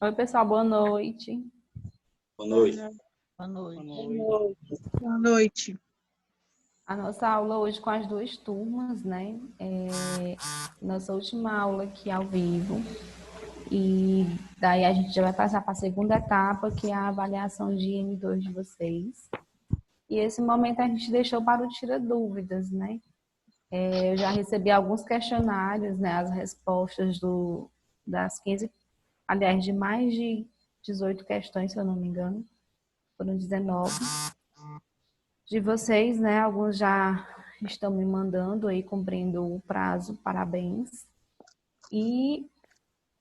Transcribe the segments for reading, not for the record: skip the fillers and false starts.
Oi, pessoal, boa noite. Boa noite. Boa noite. Boa noite. A nossa aula hoje com as duas turmas, né? Nossa última aula aqui ao vivo. E daí a gente já vai passar para a segunda etapa, que é a avaliação de M2 de vocês. E esse momento a gente deixou para o Tira Dúvidas, né? Eu já recebi alguns questionários, né? As respostas das 15, aliás, de mais de 18 questões, se eu não me engano. Foram 19. De vocês, né? Alguns já estão me mandando aí, cumprindo o prazo, parabéns. E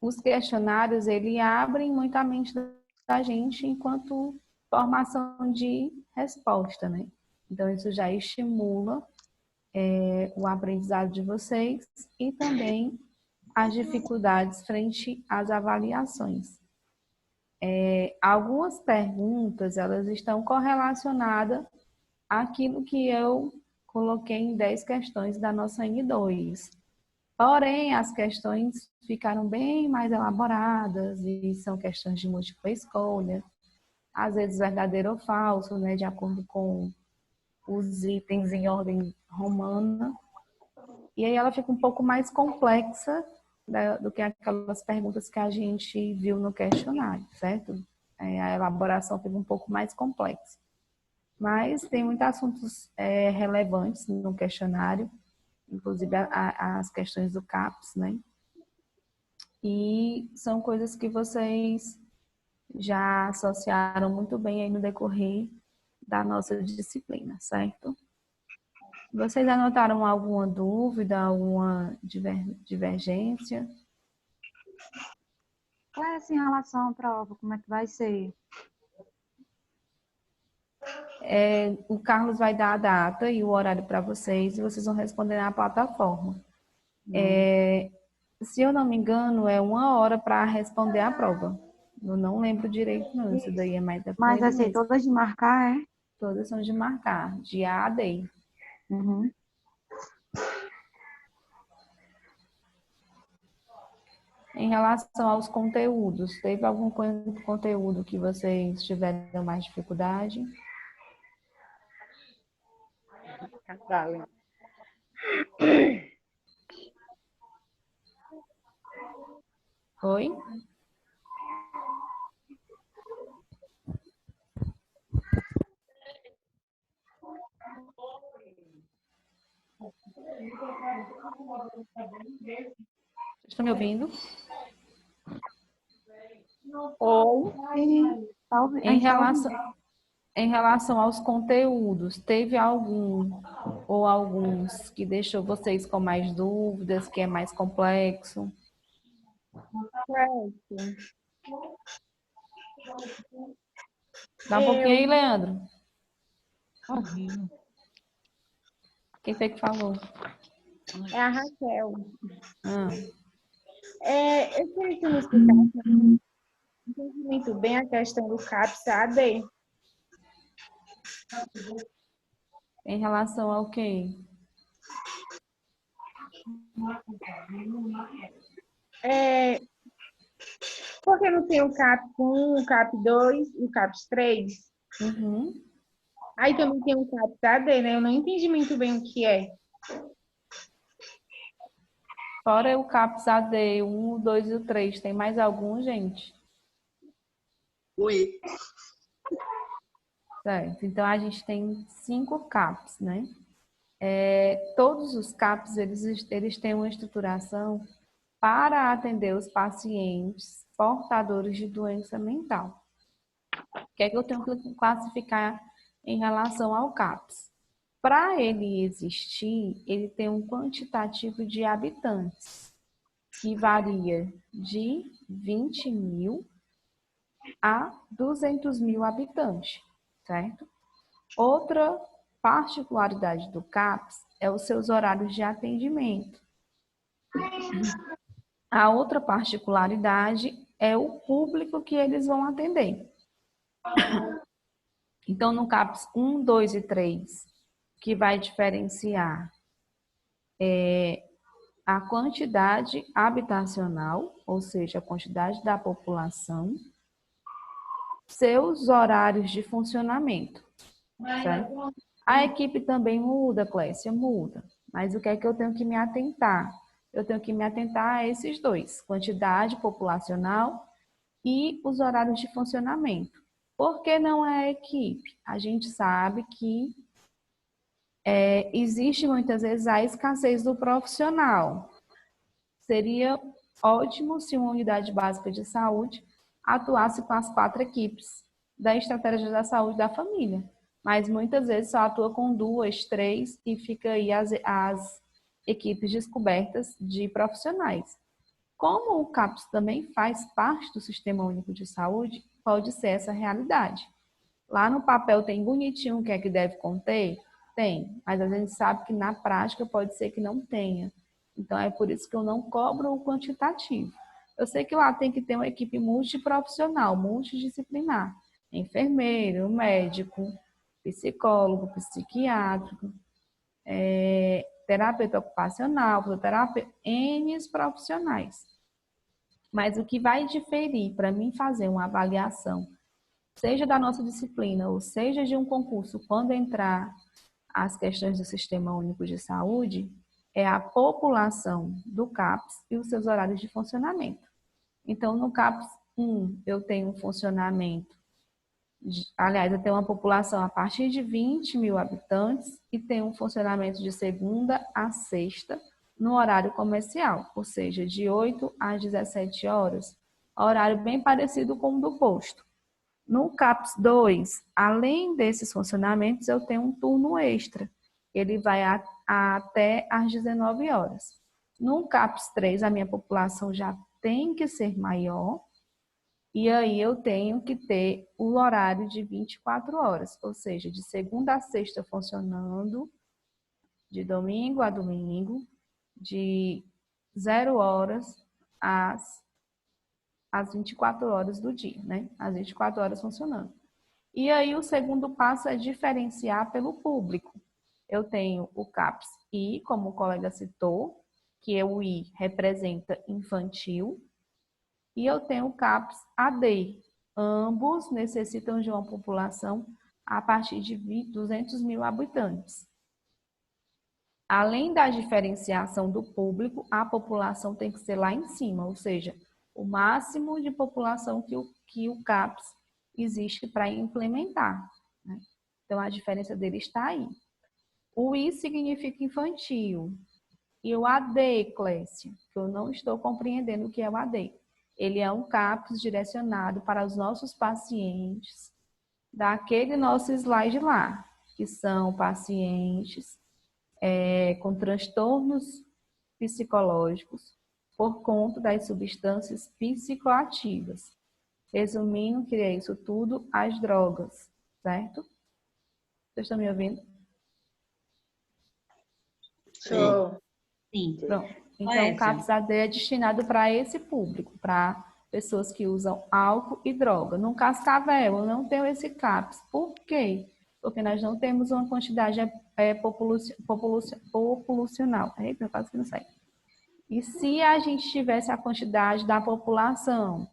os questionários, ele abrem muito a mente da gente enquanto formação de resposta, né? Então, isso já estimula o aprendizado de vocês e também as dificuldades frente às avaliações. Algumas perguntas, elas estão correlacionadas àquilo que eu coloquei em 10 questões da nossa N2. Porém, as questões ficaram bem mais elaboradas e são questões de múltipla escolha, às vezes verdadeiro ou falso, né, de acordo com os itens em ordem romana. E aí ela fica um pouco mais complexa, né, do que aquelas perguntas que a gente viu no questionário, certo? A elaboração fica um pouco mais complexa. Mas tem muitos assuntos relevantes no questionário, inclusive as questões do CAPES, né? E são coisas que vocês já associaram muito bem aí no decorrer da nossa disciplina, certo? Vocês anotaram alguma dúvida, alguma divergência? Qual é assim, em relação à prova? Como é que vai ser? O Carlos vai dar a data e o horário para vocês e vocês vão responder na plataforma. Se eu não me engano, é 1 hora para responder a prova. Eu não lembro direito, não. Isso daí é mais da Mas vai ser mesmo. todas de marcar, é? Todas são de marcar, de A a D. Uhum. Em relação aos conteúdos, teve algum conteúdo que vocês tiveram mais dificuldade? Oi? Estão me ouvindo? Oi. Talvez. Em relação aos conteúdos, teve algum ou alguns que deixou vocês com mais dúvidas, que é mais complexo? Dá um pouquinho aí, Leandro. Quem foi que falou? É a Raquel. Eu queria que me explicasse, não entendi muito bem a questão do CAPS AD. Em relação ao quê? Porque não tem o CAPS 1, o CAPS 2 e o CAPS 3? Uhum. Aí também tem o CAPS AD, né? Eu não entendi muito bem o que é. Fora o CAPS AD 1, o 2 e o 3, tem mais algum, gente? Oi. Certo, então a gente tem 5 CAPS, né? Todos os CAPS, eles têm uma estruturação para atender os pacientes portadores de doença mental. O que é que eu tenho que classificar em relação ao CAPS? Para ele existir, ele tem um quantitativo de habitantes, que varia de 20 mil a 200 mil habitantes, certo? Outra particularidade do CAPS é os seus horários de atendimento. A outra particularidade é o público que eles vão atender. Então, no CAPS 1, 2 e 3, que vai diferenciar a quantidade habitacional, ou seja, a quantidade da população, seus horários de funcionamento, certo? A equipe também muda, Clécia, muda. Mas o que é que eu tenho que me atentar? Eu tenho que me atentar a esses dois, quantidade populacional e os horários de funcionamento. Por que não é a equipe? A gente sabe que existe muitas vezes a escassez do profissional. Seria ótimo se uma unidade básica de saúde atuasse com as 4 equipes da estratégia da saúde da família. Mas muitas vezes só atua com 2, 3 e fica aí as equipes descobertas de profissionais. Como o CAPS também faz parte do Sistema Único de Saúde, pode ser essa realidade. Lá no papel tem bonitinho o que é que deve conter? Tem, mas a gente sabe que na prática pode ser que não tenha. Então é por isso que eu não cobro o quantitativo. Eu sei que lá tem que ter uma equipe multiprofissional, multidisciplinar. Enfermeiro, médico, psicólogo, psiquiátrico, terapeuta ocupacional, fisioterapeuta, N profissionais. Mas o que vai diferir para mim fazer uma avaliação, seja da nossa disciplina ou seja de um concurso, quando entrar as questões do Sistema Único de Saúde, é a população do CAPS e os seus horários de funcionamento. Então, no CAPS 1, eu tenho um funcionamento, aliás, eu tenho uma população a partir de 20 mil habitantes e tenho um funcionamento de segunda a sexta no horário comercial, ou seja, de 8 às 17 horas, horário bem parecido com o do posto. No CAPS 2, além desses funcionamentos, eu tenho um turno extra. Ele vai até às 19 horas. No CAPS 3, a minha população já tem que ser maior. E aí eu tenho que ter o horário de 24 horas. Ou seja, de segunda a sexta funcionando, de domingo a domingo, de 0 horas às 24 horas do dia, né? Às 24 horas funcionando. E aí o segundo passo é diferenciar pelo público. Eu tenho o CAPS I, como o colega citou, que o I representa infantil, e eu tenho o CAPS AD. Ambos necessitam de uma população a partir de 200 mil habitantes. Além da diferenciação do público, a população tem que ser lá em cima, ou seja, o máximo de população que o CAPS existe para implementar, né? Então, a diferença dele está aí. O I significa infantil. E o AD, Clécia, que eu não estou compreendendo o que é o AD. Ele é um CAPS direcionado para os nossos pacientes daquele nosso slide lá, que são pacientes com transtornos psicológicos por conta das substâncias psicoativas. Resumindo, que é isso tudo, as drogas, certo? Vocês estão me ouvindo? Show. Sim. Pronto. Então, o CAPS AD é destinado para esse público, para pessoas que usam álcool e droga. No Cascavel, eu não tenho esse CAPS. Por quê? Porque nós não temos uma quantidade populacional. Eita, quase que não sai. E se a gente tivesse a quantidade da população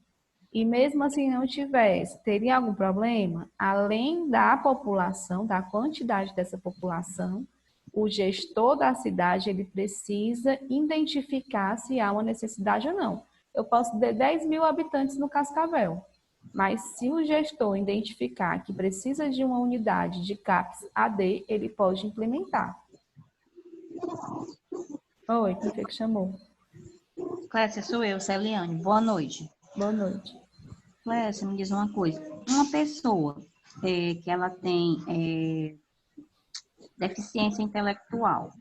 e mesmo assim não tivesse, teria algum problema? Além da população, da quantidade dessa população, o gestor da cidade ele precisa identificar se há uma necessidade ou não. Eu posso ter 10 mil habitantes no Cascavel, mas se o gestor identificar que precisa de uma unidade de CAPS AD, ele pode implementar. Oi, quem foi que chamou? Clécia, sou eu, Celiane. Boa noite. Boa noite. Clécia, me diz uma coisa. Uma pessoa que ela tem deficiência intelectual,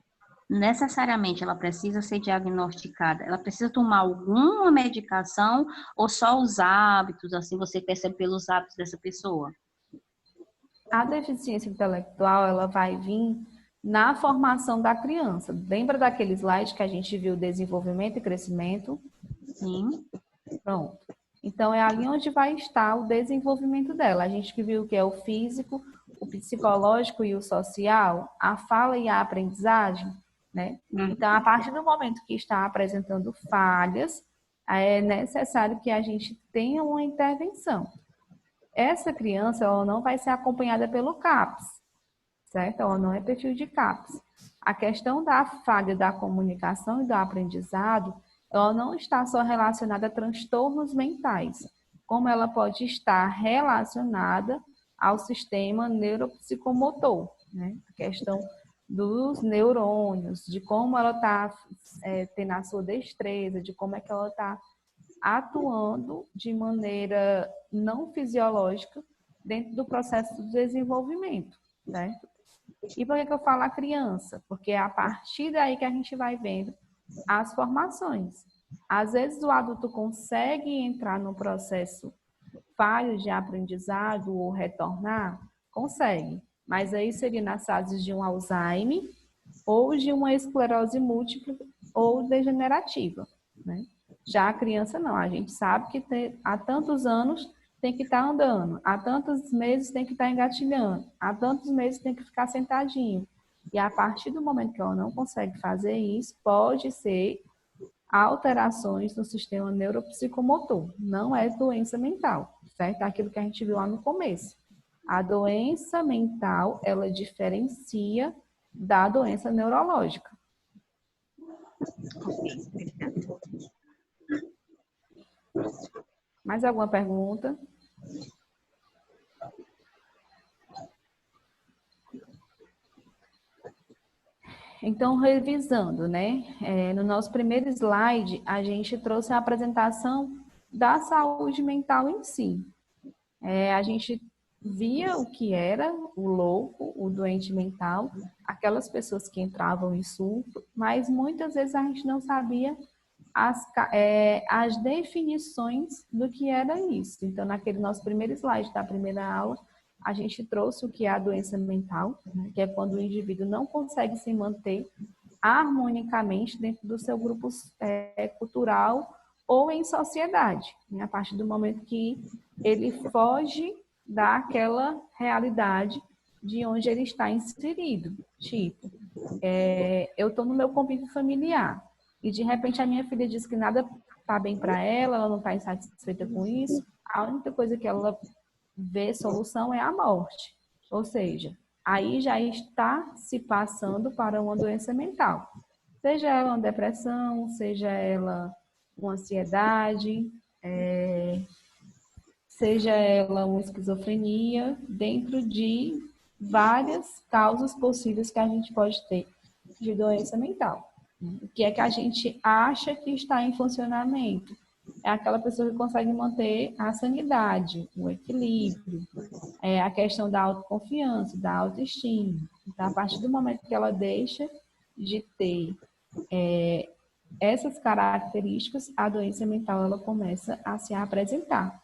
necessariamente ela precisa ser diagnosticada? Ela precisa tomar alguma medicação ou só os hábitos, assim, você percebe pelos hábitos dessa pessoa? A deficiência intelectual, ela vai vir na formação da criança. Lembra daquele slide que a gente viu desenvolvimento e crescimento? Sim. Pronto. Então, é ali onde vai estar o desenvolvimento dela. A gente viu que é o físico, o psicológico e o social, a fala e a aprendizagem. né? Então, a partir do momento que está apresentando falhas, é necessário que a gente tenha uma intervenção. Essa criança, ela não vai ser acompanhada pelo CAPS, certo? Ela não é perfil de CAPS. A questão da falha da comunicação e do aprendizado, ela não está só relacionada a transtornos mentais, como ela pode estar relacionada ao sistema neuropsicomotor, né? A questão dos neurônios, de como ela está tendo a sua destreza, de como é que ela está atuando de maneira não fisiológica dentro do processo de desenvolvimento, certo? E por que eu falo a criança? Porque é a partir daí que a gente vai vendo as formações. Às vezes o adulto consegue entrar no processo falho de aprendizado ou retornar? Consegue. Mas aí seria nas fases de um Alzheimer ou de uma esclerose múltipla ou degenerativa, né? Já a criança não. A gente sabe que há tantos anos tem que estar andando, há tantos meses tem que estar engatilhando, há tantos meses tem que ficar sentadinho. E a partir do momento que ela não consegue fazer isso, pode ser alterações no sistema neuropsicomotor. Não é doença mental, certo? Aquilo que a gente viu lá no começo. A doença mental, ela diferencia da doença neurológica. Mais alguma pergunta? Então, revisando, né? No nosso primeiro slide, a gente trouxe a apresentação da saúde mental em si. A gente via o que era o louco, o doente mental, aquelas pessoas que entravam em surto, mas muitas vezes a gente não sabia as definições do que era isso. Então, naquele nosso primeiro slide da primeira aula, a gente trouxe o que é a doença mental, né, que é quando o indivíduo não consegue se manter harmonicamente dentro do seu grupo cultural ou em sociedade, né, a partir do momento que ele foge daquela realidade de onde ele está inserido. Tipo, eu estou no meu convívio familiar e de repente a minha filha diz que nada está bem para ela, ela não está insatisfeita com isso, a única coisa que ela vê solução é a morte. Ou seja, aí já está se passando para uma doença mental. Seja ela uma depressão, seja ela uma ansiedade, seja ela uma esquizofrenia, dentro de várias causas possíveis que a gente pode ter de doença mental. O que é que a gente acha que está em funcionamento? É aquela pessoa que consegue manter a sanidade, o equilíbrio, a questão da autoconfiança, da autoestima. Então, a partir do momento que ela deixa de ter essas características, a doença mental ela começa a se apresentar.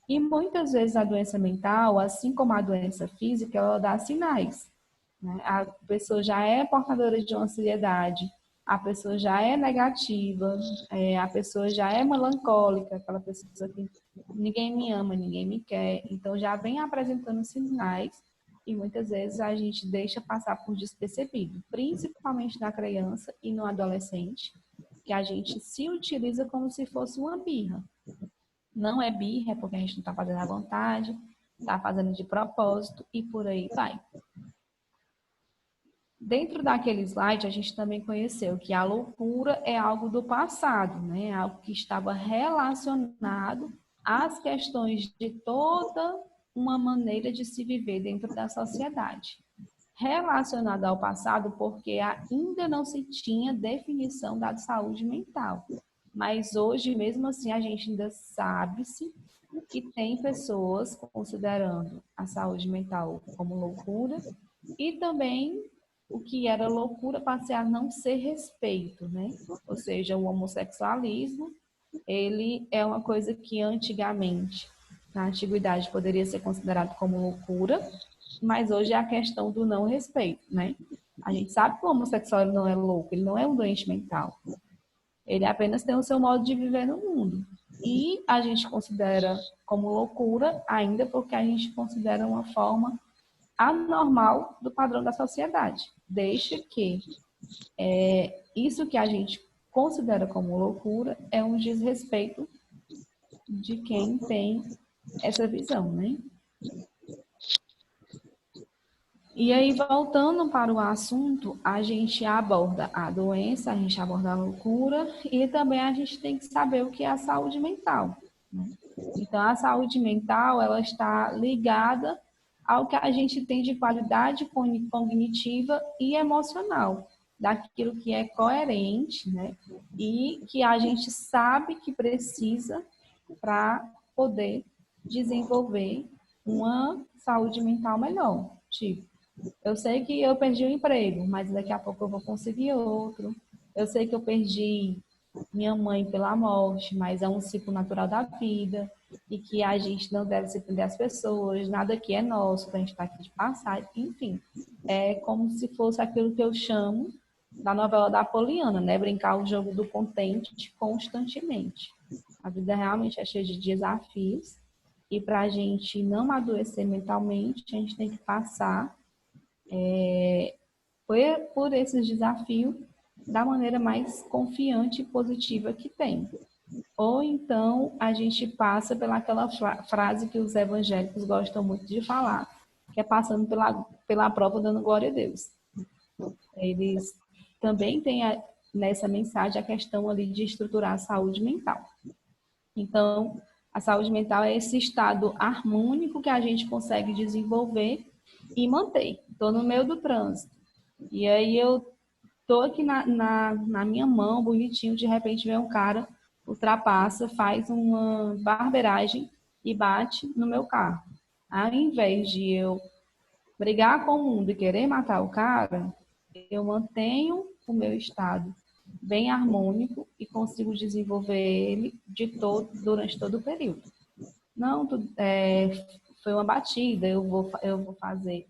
E muitas vezes a doença mental, assim como a doença física, ela dá sinais, né? A pessoa já é portadora de uma ansiedade, a pessoa já é negativa, a pessoa já é melancólica, aquela pessoa que ninguém me ama, ninguém me quer. Então já vem apresentando sinais e muitas vezes a gente deixa passar por despercebido, principalmente na criança e no adolescente, que a gente se utiliza como se fosse uma birra. Não é birra, é porque a gente não está fazendo à vontade, está fazendo de propósito e por aí vai. Dentro daquele slide, a gente também conheceu que a loucura é algo do passado, né? Algo que estava relacionado às questões de toda uma maneira de se viver dentro da sociedade. Relacionado ao passado porque ainda não se tinha definição da saúde mental. Mas hoje, mesmo assim, a gente ainda sabe-se que tem pessoas considerando a saúde mental como loucura e também o que era loucura passar a não ser respeito, né? Ou seja, o homossexualismo, ele é uma coisa que antigamente, na antiguidade, poderia ser considerado como loucura, mas hoje é a questão do não respeito, né? A gente sabe que o homossexual não é louco, ele não é um doente mental. Ele apenas tem o seu modo de viver no mundo. E a gente considera como loucura ainda porque a gente considera uma forma anormal do padrão da sociedade. Desde que Isso que a gente considera como loucura é um desrespeito de quem tem essa visão, né? E aí, voltando para o assunto, a gente aborda a doença, a gente aborda a loucura e também a gente tem que saber o que é a saúde mental, né? Então, a saúde mental, ela está ligada ao que a gente tem de qualidade cognitiva e emocional, daquilo que é coerente, né? E que a gente sabe que precisa para poder desenvolver uma saúde mental melhor. Tipo, eu sei que eu perdi o emprego, mas daqui a pouco eu vou conseguir outro. Eu sei que eu perdi minha mãe pela morte, mas é um ciclo natural da vida e que a gente não deve se prender às pessoas, nada que é nosso, a gente está aqui de passar, enfim. É como se fosse aquilo que eu chamo da novela da Poliana, né? Brincar o jogo do contente constantemente. A vida realmente é cheia de desafios e para a gente não adoecer mentalmente, a gente tem que passar por esses desafios da maneira mais confiante e positiva que tem. Ou então a gente passa pelaquela frase que os evangélicos gostam muito de falar, que é passando pela prova dando glória a Deus. Eles também têm nessa mensagem a questão ali de estruturar a saúde mental. Então, a saúde mental é esse estado harmônico que a gente consegue desenvolver e manter. Estou no meio do trânsito. E aí eu estou aqui na minha mão, bonitinho, de repente vem um cara, ultrapassa, faz uma barbeiragem e bate no meu carro. Ao invés de eu brigar com o mundo e querer matar o cara, eu mantenho o meu estado bem harmônico e consigo desenvolver ele durante todo o período. Não, foi uma batida, eu vou fazer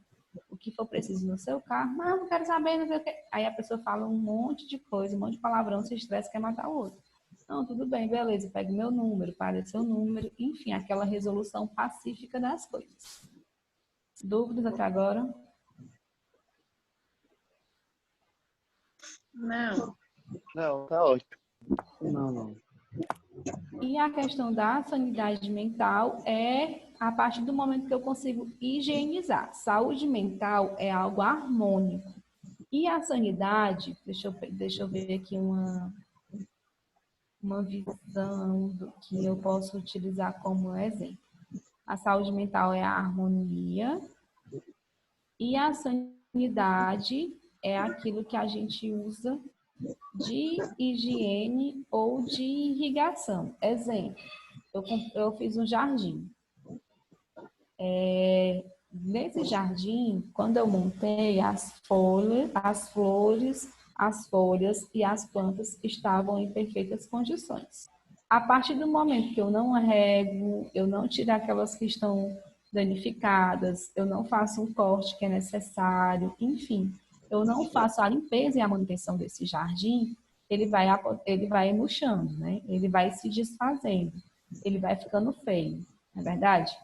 o que for preciso no seu carro, mas não quero saber, não sei o quê. Aí a pessoa fala um monte de coisa, um monte de palavrão, se estressa, quer matar o outro. Não, tudo bem, beleza, pega o meu número, para seu número, enfim, aquela resolução pacífica das coisas. Dúvidas até agora? Não. Não, tá ótimo. Não. E a questão da sanidade mental é a partir do momento que eu consigo higienizar. Saúde mental é algo harmônico. E a sanidade, deixa eu ver aqui uma visão do que eu posso utilizar como exemplo. A saúde mental é a harmonia e a sanidade é aquilo que a gente usa de higiene ou de irrigação. Exemplo, eu fiz um jardim. Nesse jardim, quando eu montei as flores, as folhas e as plantas estavam em perfeitas condições. A partir do momento que eu não rego, eu não tiro aquelas que estão danificadas, eu não faço um corte que é necessário, enfim, eu não faço a limpeza e a manutenção desse jardim, ele vai murchando, né? Ele vai se desfazendo, ele vai ficando feio, não é verdade?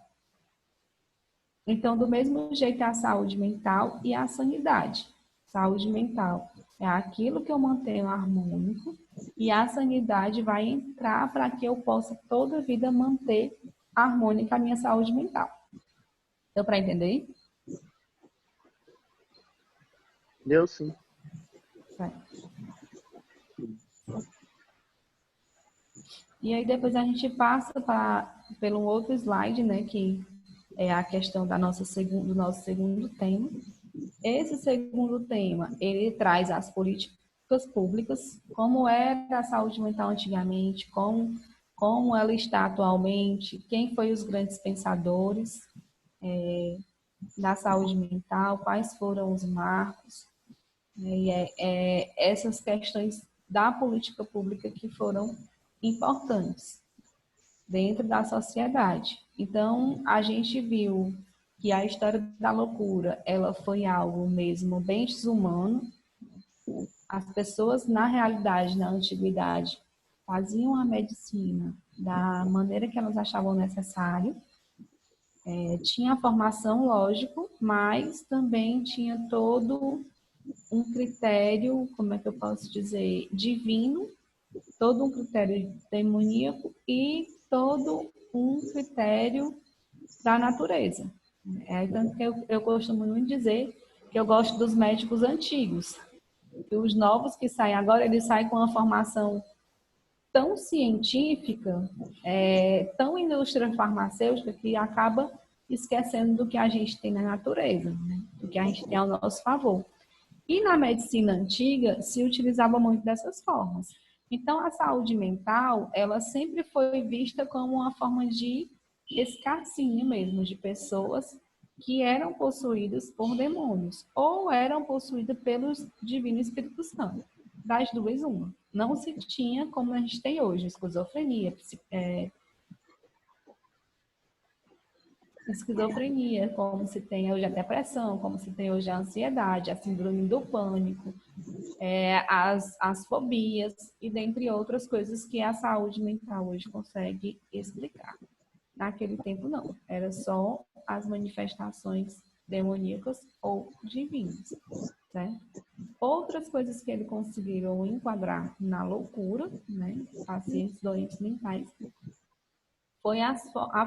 Então, do mesmo jeito, é a saúde mental e a sanidade. Saúde mental é aquilo que eu mantenho harmônico e a sanidade vai entrar para que eu possa toda a vida manter harmônica a minha saúde mental. Deu para entender? Deu sim. Certo. E aí depois a gente passa pelo outro slide, né, que é a questão do nosso segundo tema. Esse segundo tema, ele traz as políticas públicas, como era a saúde mental antigamente, como ela está atualmente, quem foi os grandes pensadores da saúde mental, quais foram os marcos, e essas questões da política pública que foram importantes dentro da sociedade. Então, a gente viu que a história da loucura, ela foi algo mesmo bem desumano. As pessoas, na realidade, na antiguidade, faziam a medicina da maneira que elas achavam necessário. Tinha a formação, lógico, mas também tinha todo um critério, como é que eu posso dizer, divino, todo um critério demoníaco e todo um critério da natureza. Tanto que eu costumo muito dizer que eu gosto dos médicos antigos. E os novos que saem agora, eles saem com uma formação tão científica, tão indústria farmacêutica, que acaba esquecendo do que a gente tem na natureza, né? Do que a gente tem ao nosso favor. E na medicina antiga se utilizava muito dessas formas. Então, a saúde mental, ela sempre foi vista como uma forma de escarcínio mesmo, de pessoas que eram possuídas por demônios ou eram possuídas pelos Divino Espírito Santo. Das duas, uma. Não se tinha como a gente tem hoje, esquizofrenia, como se tem hoje a depressão, como se tem hoje a ansiedade, a síndrome do pânico, as fobias e dentre outras coisas que a saúde mental hoje consegue explicar. Naquele tempo não, era só as manifestações demoníacas ou divinas, né? Outras coisas que ele conseguiram enquadrar na loucura, né, pacientes doentes mentais, foi a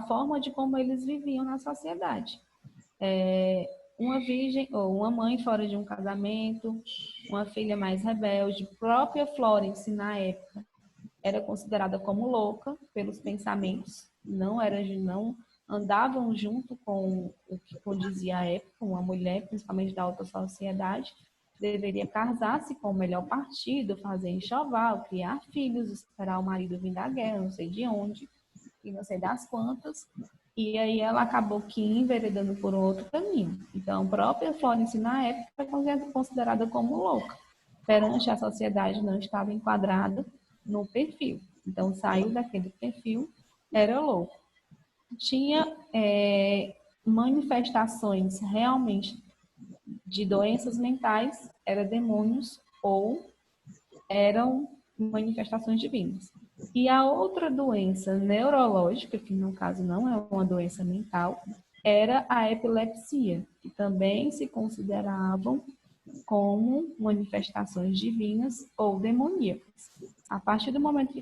forma de como eles viviam na sociedade. Uma virgem ou uma mãe fora de um casamento, uma filha mais rebelde, própria Florence na época era considerada como louca pelos pensamentos, não andavam junto com o que condizia a época, uma mulher, principalmente da alta sociedade, deveria casar-se com o melhor partido, fazer enxoval, criar filhos, esperar o marido vir da guerra, não sei de onde, e não sei das quantas, e aí ela acabou que enveredando por um outro caminho. Então, a própria Florence, na época, foi considerada como louca. Perante a sociedade, não estava enquadrada no perfil. Então, saiu daquele perfil, era louco. Tinha manifestações realmente de doenças mentais, eram demônios ou eram manifestações divinas. E a outra doença neurológica, que no caso não é uma doença mental, era a epilepsia, que também se consideravam como manifestações divinas ou demoníacas. A partir do momento que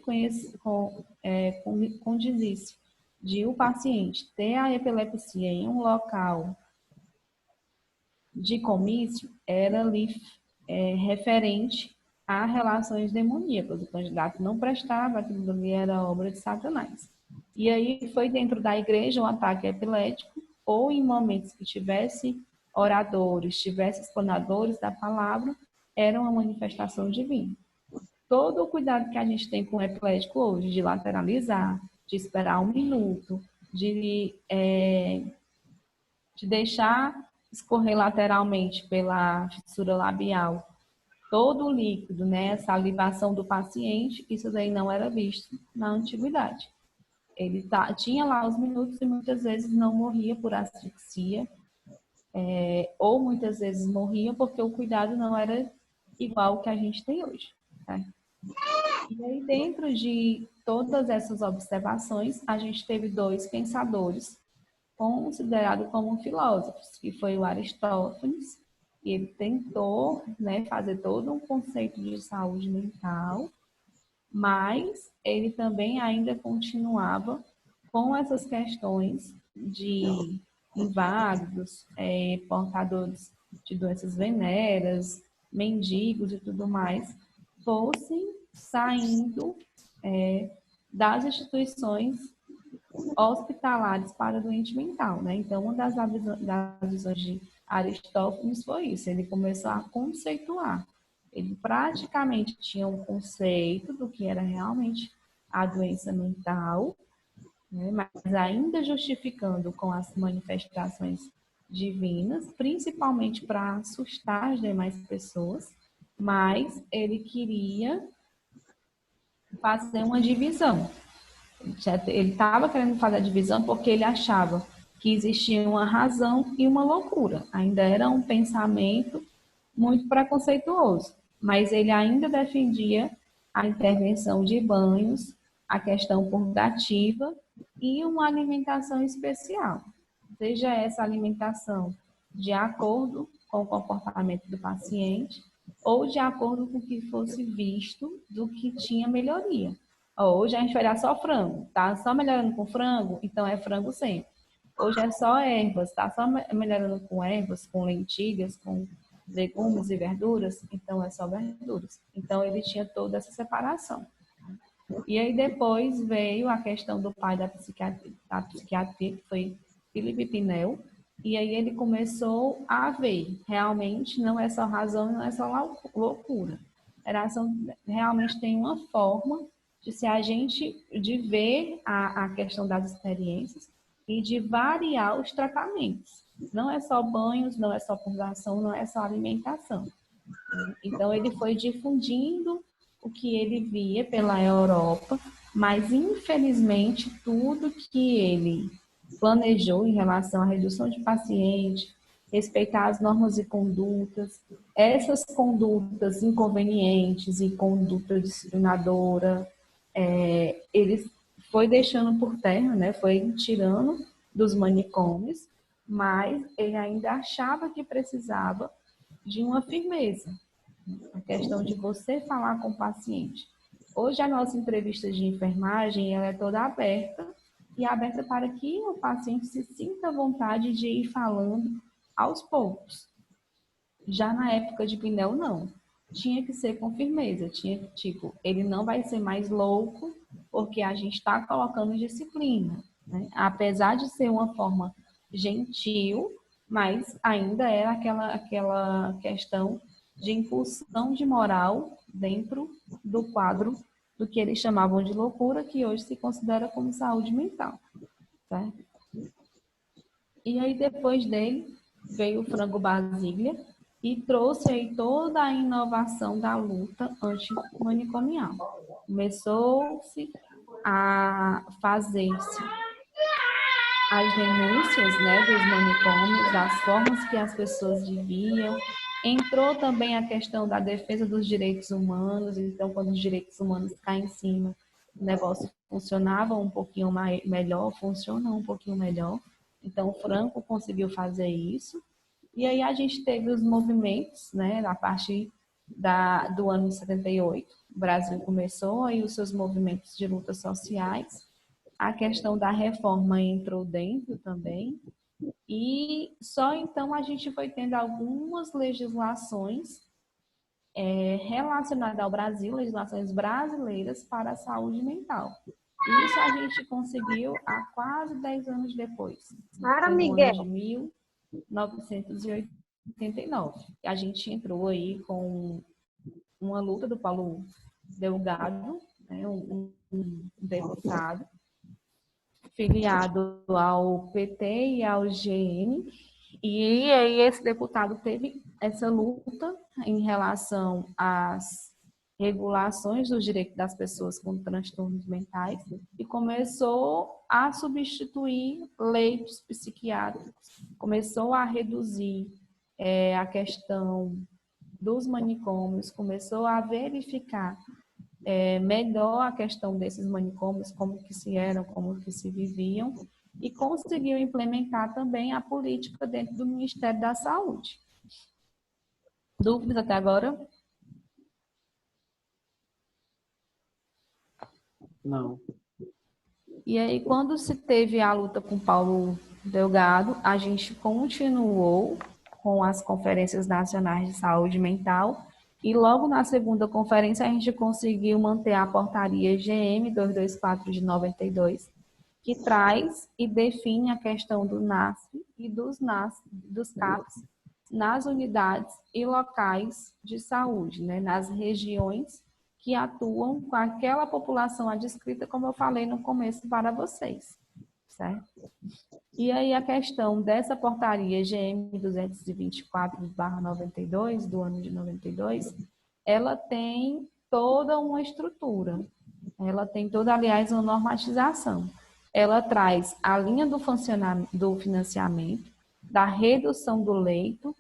condizisse de o paciente ter a epilepsia em um local de comício, era ali referente a relações demoníacas. O candidato não prestava, aquilo ali era obra de Satanás. E aí foi dentro da igreja um ataque epilético, ou em momentos que tivesse oradores, tivesse exponadores da palavra, era uma manifestação divina. Todo o cuidado que a gente tem com o epilético hoje, de lateralizar, de esperar 1 minuto, de deixar escorrer lateralmente pela fissura labial todo o líquido, né, a salivação do paciente, isso daí não era visto na antiguidade. Ele tinha lá os minutos e muitas vezes não morria por asfixia, ou muitas vezes morria porque o cuidado não era igual ao que a gente tem hoje. Tá? E aí, dentro de todas essas observações, a gente teve 2 pensadores considerados como filósofos, que foi o Aristófanes, e ele tentou, né, fazer todo um conceito de saúde mental, mas ele também ainda continuava com essas questões de inválidos, portadores de doenças venéreas, mendigos e tudo mais, fossem saindo das instituições hospitalares para doente mental, né? Então, uma das visões de Aristófanes foi isso, ele começou a conceituar. Ele praticamente tinha um conceito do que era realmente a doença mental, né? Mas ainda justificando com as manifestações divinas, principalmente para assustar as demais pessoas, mas ele queria fazer uma divisão. Ele estava querendo fazer a divisão porque ele achava que existia uma razão e uma loucura. Ainda era um pensamento muito preconceituoso, mas ele ainda defendia a intervenção de banhos, a questão purgativa e uma alimentação especial. Seja essa alimentação de acordo com o comportamento do paciente ou de acordo com o que fosse visto do que tinha melhoria. Hoje a gente vai dar só frango, tá só melhorando com frango, então é frango sempre. Hoje é só ervas, tá só melhorando com ervas, com lentilhas, com legumes e verduras, então é só verduras. Então ele tinha toda essa separação. E aí depois veio a questão do pai da psiquiatria, que foi Felipe Pinel, e aí ele começou a ver, realmente não é só razão, não é só loucura. Realmente tem uma forma de ver a questão das experiências e de variar os tratamentos. Não é só banhos, não é só purgação, não é só alimentação. Então ele foi difundindo o que ele via pela Europa, mas infelizmente tudo que ele planejou em relação à redução de pacientes, respeitar as normas e condutas, essas condutas inconvenientes e conduta discriminadora, ele foi deixando por terra, né? Foi tirando dos manicômios, mas ele ainda achava que precisava de uma firmeza. A questão de você falar com o paciente. Hoje a nossa entrevista de enfermagem ela é toda aberta e aberta para que o paciente se sinta à vontade de ir falando aos poucos. Já na época de Pinel, não. Tinha que ser com firmeza. Ele não vai ser mais louco porque a gente está colocando disciplina. Né? Apesar de ser uma forma gentil, mas ainda era aquela questão de impulsão de moral dentro do quadro do que eles chamavam de loucura, que hoje se considera como saúde mental. Certo? E aí, depois dele, veio o Franco Basília e trouxe aí toda a inovação da luta antimanicomial. Começou-se a fazer-se as denúncias, né, dos manicômios, das formas que as pessoas viviam. Entrou também a questão da defesa dos direitos humanos. Então, quando os direitos humanos caem em cima, o negócio funcionava um pouquinho melhor, funciona um pouquinho melhor. Então, o Franco conseguiu fazer isso. E aí a gente teve os movimentos, né, a partir do ano de 78. O Brasil começou aí os seus movimentos de lutas sociais. A questão da reforma entrou dentro também. E só então a gente foi tendo algumas legislações relacionadas ao Brasil, legislações brasileiras para a saúde mental. Isso a gente conseguiu há quase 10 anos depois, no ano de 1989. A gente entrou aí com uma luta do Paulo Delgado, né, um deputado, filiado ao PT e ao GN, e aí esse deputado teve essa luta em relação às regulações dos direitos das pessoas com transtornos mentais e começou a substituir leitos psiquiátricos, começou a reduzir a questão dos manicômios, começou a verificar melhor a questão desses manicômios, como que se eram, como que se viviam, e conseguiu implementar também a política dentro do Ministério da Saúde. Dúvidas até agora? Não. E aí, quando se teve a luta com Paulo Delgado, a gente continuou com as conferências nacionais de saúde mental. E logo na segunda conferência, a gente conseguiu manter a portaria GM 224 de 92, que traz e define a questão do NASP e dos CAPs nas unidades e locais de saúde, né, nas regiões que atuam com aquela população adscrita, como eu falei no começo para vocês, certo? E aí a questão dessa portaria GM 224/92, do ano de 92, ela tem toda uma estrutura, ela tem toda, aliás, uma normatização. Ela traz a linha do financiamento, da redução do leito,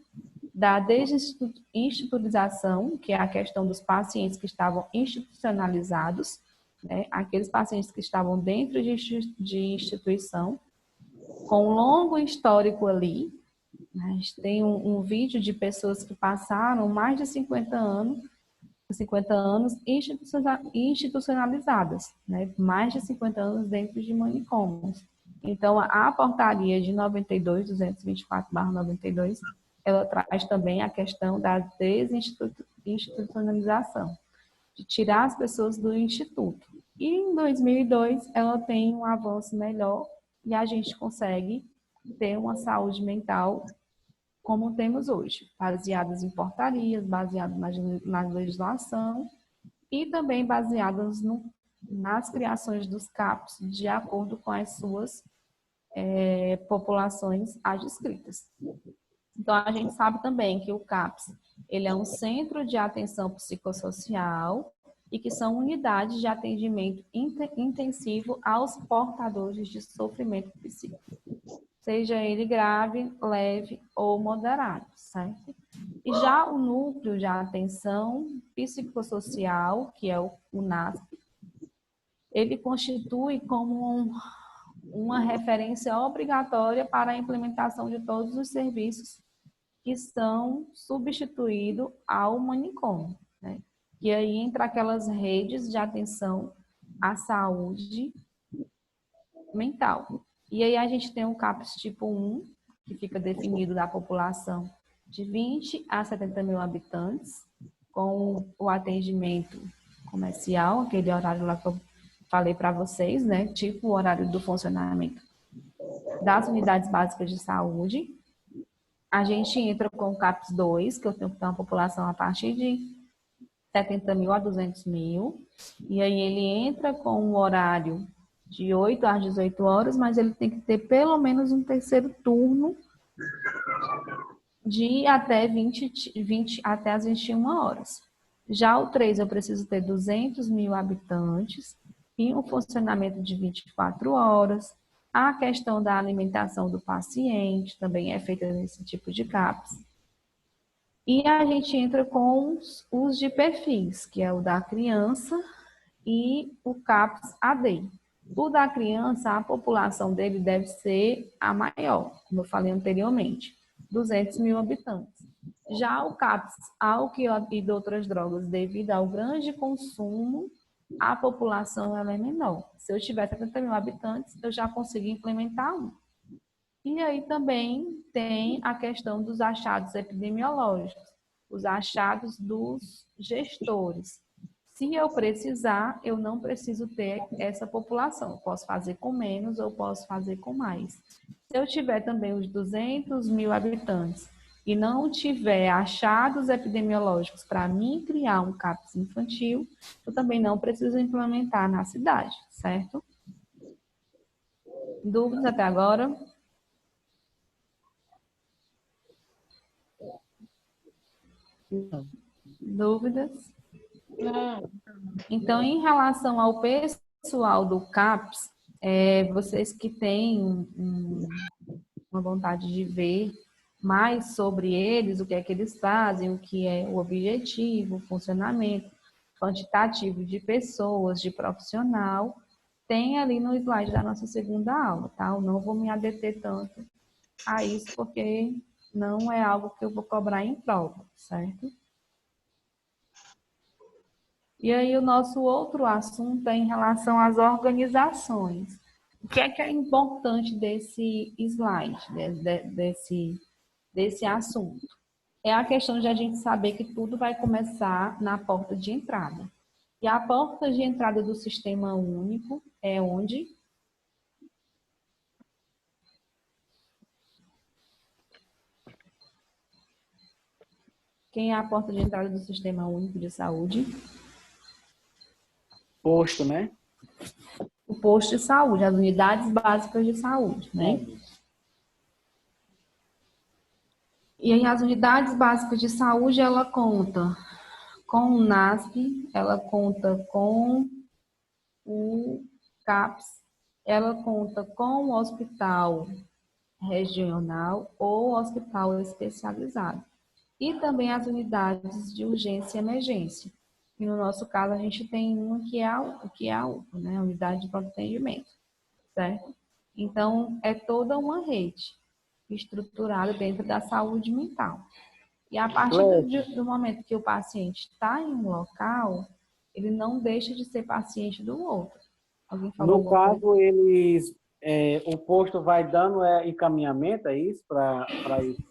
da desinstitucionalização, que é a questão dos pacientes que estavam institucionalizados, né? Aqueles pacientes que estavam dentro de instituição, com um longo histórico ali, A gente tem um vídeo de pessoas que passaram mais de 50 anos institucionalizadas, né? Mais de 50 anos dentro de manicômios. Então, a portaria de 92, 224/92, ela traz também a questão da desinstitucionalização, de tirar as pessoas do instituto. E em 2002, ela tem um avanço melhor e a gente consegue ter uma saúde mental como temos hoje, baseadas em portarias, baseadas na legislação e também baseadas nas criações dos CAPs de acordo com as suas populações adscritas. Então, a gente sabe também que o CAPS ele é um centro de atenção psicossocial e que são unidades de atendimento intensivo aos portadores de sofrimento psíquico, seja ele grave, leve ou moderado, certo? E já o núcleo de atenção psicossocial, que é o NASP, ele constitui como uma referência obrigatória para a implementação de todos os serviços que são substituídos ao manicômio, né? E aí entra aquelas redes de atenção à saúde mental. E aí a gente tem o CAPS tipo 1, que fica definido da população de 20 a 70 mil habitantes, com o atendimento comercial, aquele horário lá que eu falei para vocês, né? Tipo o horário do funcionamento das unidades básicas de saúde. A gente entra com o CAPS 2, que eu tenho que ter uma população a partir de 70 mil a 200 mil. E aí ele entra com um horário de 8 às 18 horas, mas ele tem que ter pelo menos um terceiro turno de até 20 até as 21 horas. Já o 3, eu preciso ter 200 mil habitantes e um funcionamento de 24 horas. A questão da alimentação do paciente também é feita nesse tipo de CAPS. E a gente entra com os de perfis, que é o da criança e o CAPS AD. O da criança, a população dele deve ser a maior, como eu falei anteriormente, 200 mil habitantes. Já o CAPS álcool e de outras drogas, devido ao grande consumo, a população ela é menor. Se eu tiver 70 mil habitantes, eu já consigo implementar um. E aí também tem a questão dos achados epidemiológicos, os achados dos gestores. Se eu precisar, eu não preciso ter essa população. Eu posso fazer com menos ou posso fazer com mais. Se eu tiver também os 200 mil habitantes e não tiver achados epidemiológicos para mim criar um CAPS infantil, eu também não preciso implementar na cidade, certo? Dúvidas até agora? Dúvidas? Não. Então, em relação ao pessoal do CAPS, vocês que têm uma vontade de ver mais sobre eles, o que é que eles fazem, o que é o objetivo, o funcionamento quantitativo de pessoas, de profissional, tem ali no slide da nossa segunda aula, tá? Eu não vou me adeter tanto a isso, porque não é algo que eu vou cobrar em prova, certo? E aí o nosso outro assunto é em relação às organizações. O que é importante desse slide, desse assunto? É a questão de a gente saber que tudo vai começar na porta de entrada. E a porta de entrada do Sistema Único é onde? Quem é a porta de entrada do Sistema Único de Saúde? Posto, né? O posto de saúde, as unidades básicas de saúde, né? E aí as unidades básicas de saúde, ela conta com o NASP, ela conta com o CAPS, ela conta com o hospital regional ou hospital especializado. E também as unidades de urgência e emergência. E no nosso caso, a gente tem uma que é a UPA, né? A unidade de pronto atendimento, certo? Então, é toda uma rede. estruturado dentro da saúde mental. E a partir do momento que o paciente está em um local, ele não deixa de ser paciente do outro. Alguém falou No alguma coisa? caso, eles, o posto vai dando encaminhamento, é isso? Para isso?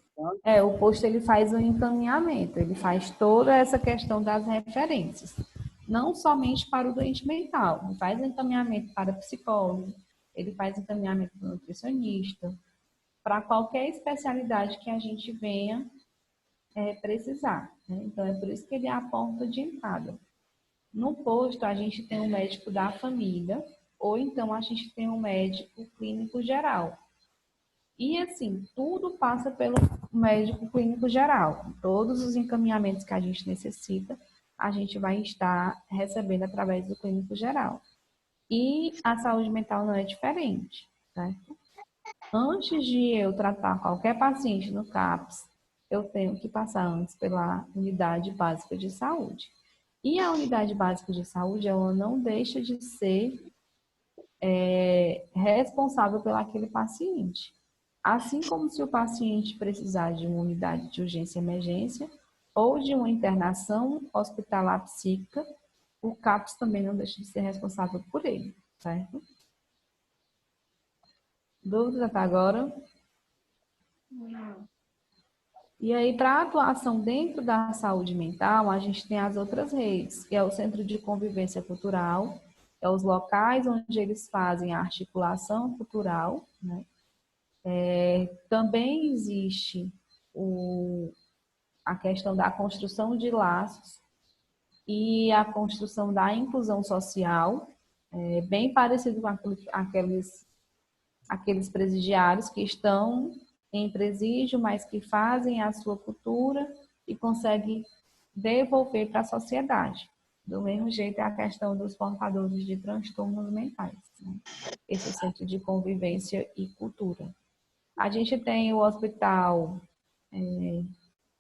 O posto ele faz o encaminhamento, ele faz toda essa questão das referências. Não somente para o doente mental, ele faz o encaminhamento para psicólogo, ele faz o encaminhamento para o nutricionista, para qualquer especialidade que a gente venha precisar. Né? Então, é por isso que ele é a porta de entrada. No posto, a gente tem um médico da família, ou então a gente tem um médico clínico geral. E, assim, tudo passa pelo médico clínico geral. Todos os encaminhamentos que a gente necessita, a gente vai estar recebendo através do clínico geral. E a saúde mental não é diferente, certo? Antes de eu tratar qualquer paciente no CAPS, eu tenho que passar antes pela unidade básica de saúde. E a unidade básica de saúde, ela não deixa de ser responsável pelo aquele paciente. Assim como se o paciente precisar de uma unidade de urgência e emergência ou de uma internação hospitalar psíquica, o CAPS também não deixa de ser responsável por ele, certo? Dúvida até agora? E aí, para a atuação dentro da saúde mental, a gente tem as outras redes, que é o Centro de Convivência Cultural, é os locais onde eles fazem a articulação cultural, né? Também existe a questão da construção de laços e a construção da inclusão social, bem parecido com aqueles presidiários que estão em presídio, mas que fazem a sua cultura e conseguem devolver para a sociedade. Do mesmo jeito é a questão dos portadores de transtornos mentais, né? Esse centro de convivência e cultura. A gente tem o hospital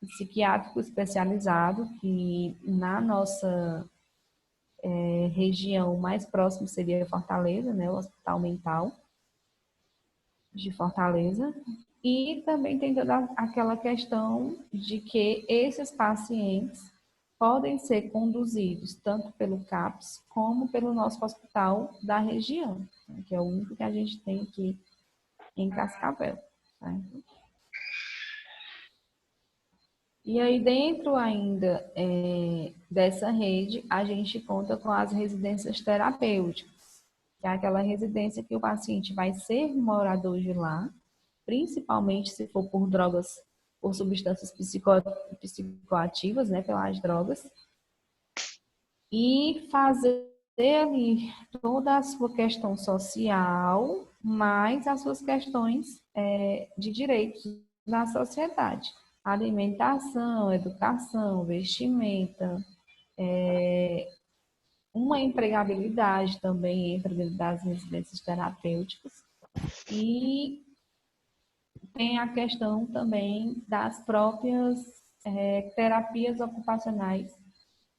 psiquiátrico especializado, que na nossa região mais próximo seria Fortaleza, né? O Hospital Mental de Fortaleza. E também tem toda aquela questão de que esses pacientes podem ser conduzidos tanto pelo CAPS como pelo nosso hospital da região, né? Que é o único que a gente tem aqui em Cascavel. Certo? E aí, dentro ainda dessa rede, a gente conta com as residências terapêuticas, que é aquela residência que o paciente vai ser morador de lá, principalmente se for por drogas, por substâncias psicoativas, né, pelas drogas, e fazer ali toda a sua questão social, mais as suas questões de direitos na sociedade. Alimentação, educação, vestimenta, uma empregabilidade também entra dentro das residências terapêuticas. E tem a questão também das próprias terapias ocupacionais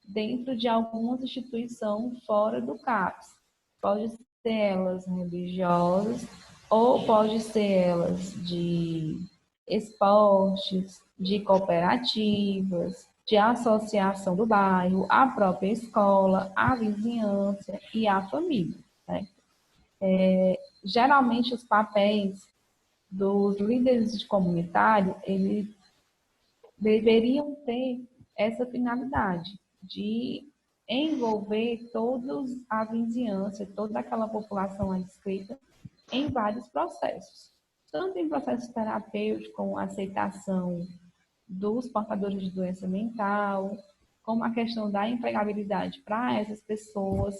dentro de algumas instituições fora do CAPS. Pode ser elas religiosas ou pode ser elas de esportes, de cooperativas, de associação do bairro, a própria escola, a vizinhança e a família. Né? Geralmente os papéis dos líderes de comunitário, eles deveriam ter essa finalidade de envolver toda a vizinhança, toda aquela população adscrita em vários processos. Tanto em processos terapêuticos, como a aceitação dos portadores de doença mental, como a questão da empregabilidade para essas pessoas,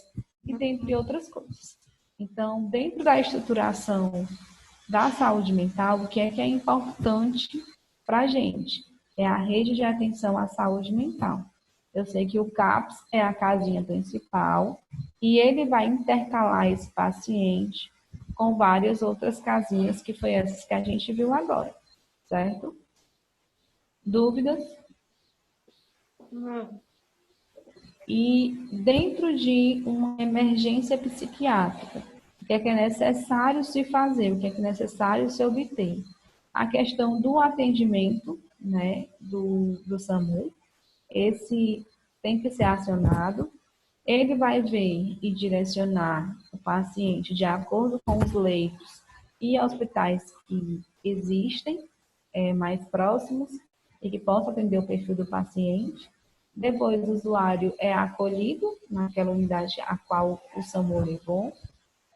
e dentre outras coisas. Então, dentro da estruturação da saúde mental, o que é importante para a gente? É a rede de atenção à saúde mental. Eu sei que o CAPS é a casinha principal e ele vai intercalar esse paciente com várias outras casinhas, que foi essas que a gente viu agora, certo? Dúvidas? Não. E dentro de uma emergência psiquiátrica, o que é necessário se fazer, o que é necessário se obter? A questão do atendimento, né, do SAMU, esse tem que ser acionado. Ele vai ver e direcionar o paciente de acordo com os leitos e hospitais que existem mais próximos e que possam atender o perfil do paciente. Depois, o usuário é acolhido naquela unidade a qual o SAMU levou,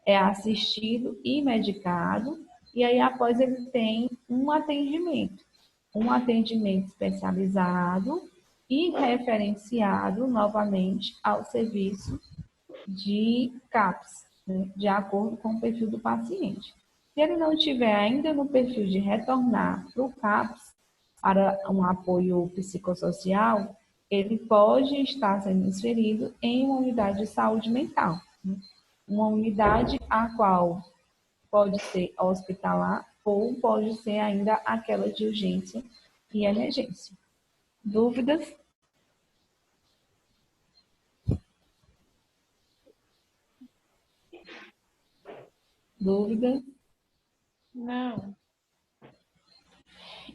é assistido e medicado, e aí após ele tem um atendimento especializado e referenciado novamente ao serviço de CAPS, né, de acordo com o perfil do paciente. Se ele não estiver ainda no perfil de retornar para o CAPS, para um apoio psicossocial, ele pode estar sendo inserido em uma unidade de saúde mental, né? Uma unidade a qual pode ser hospitalar ou pode ser ainda aquela de urgência e emergência. Dúvidas? Dúvidas? Não.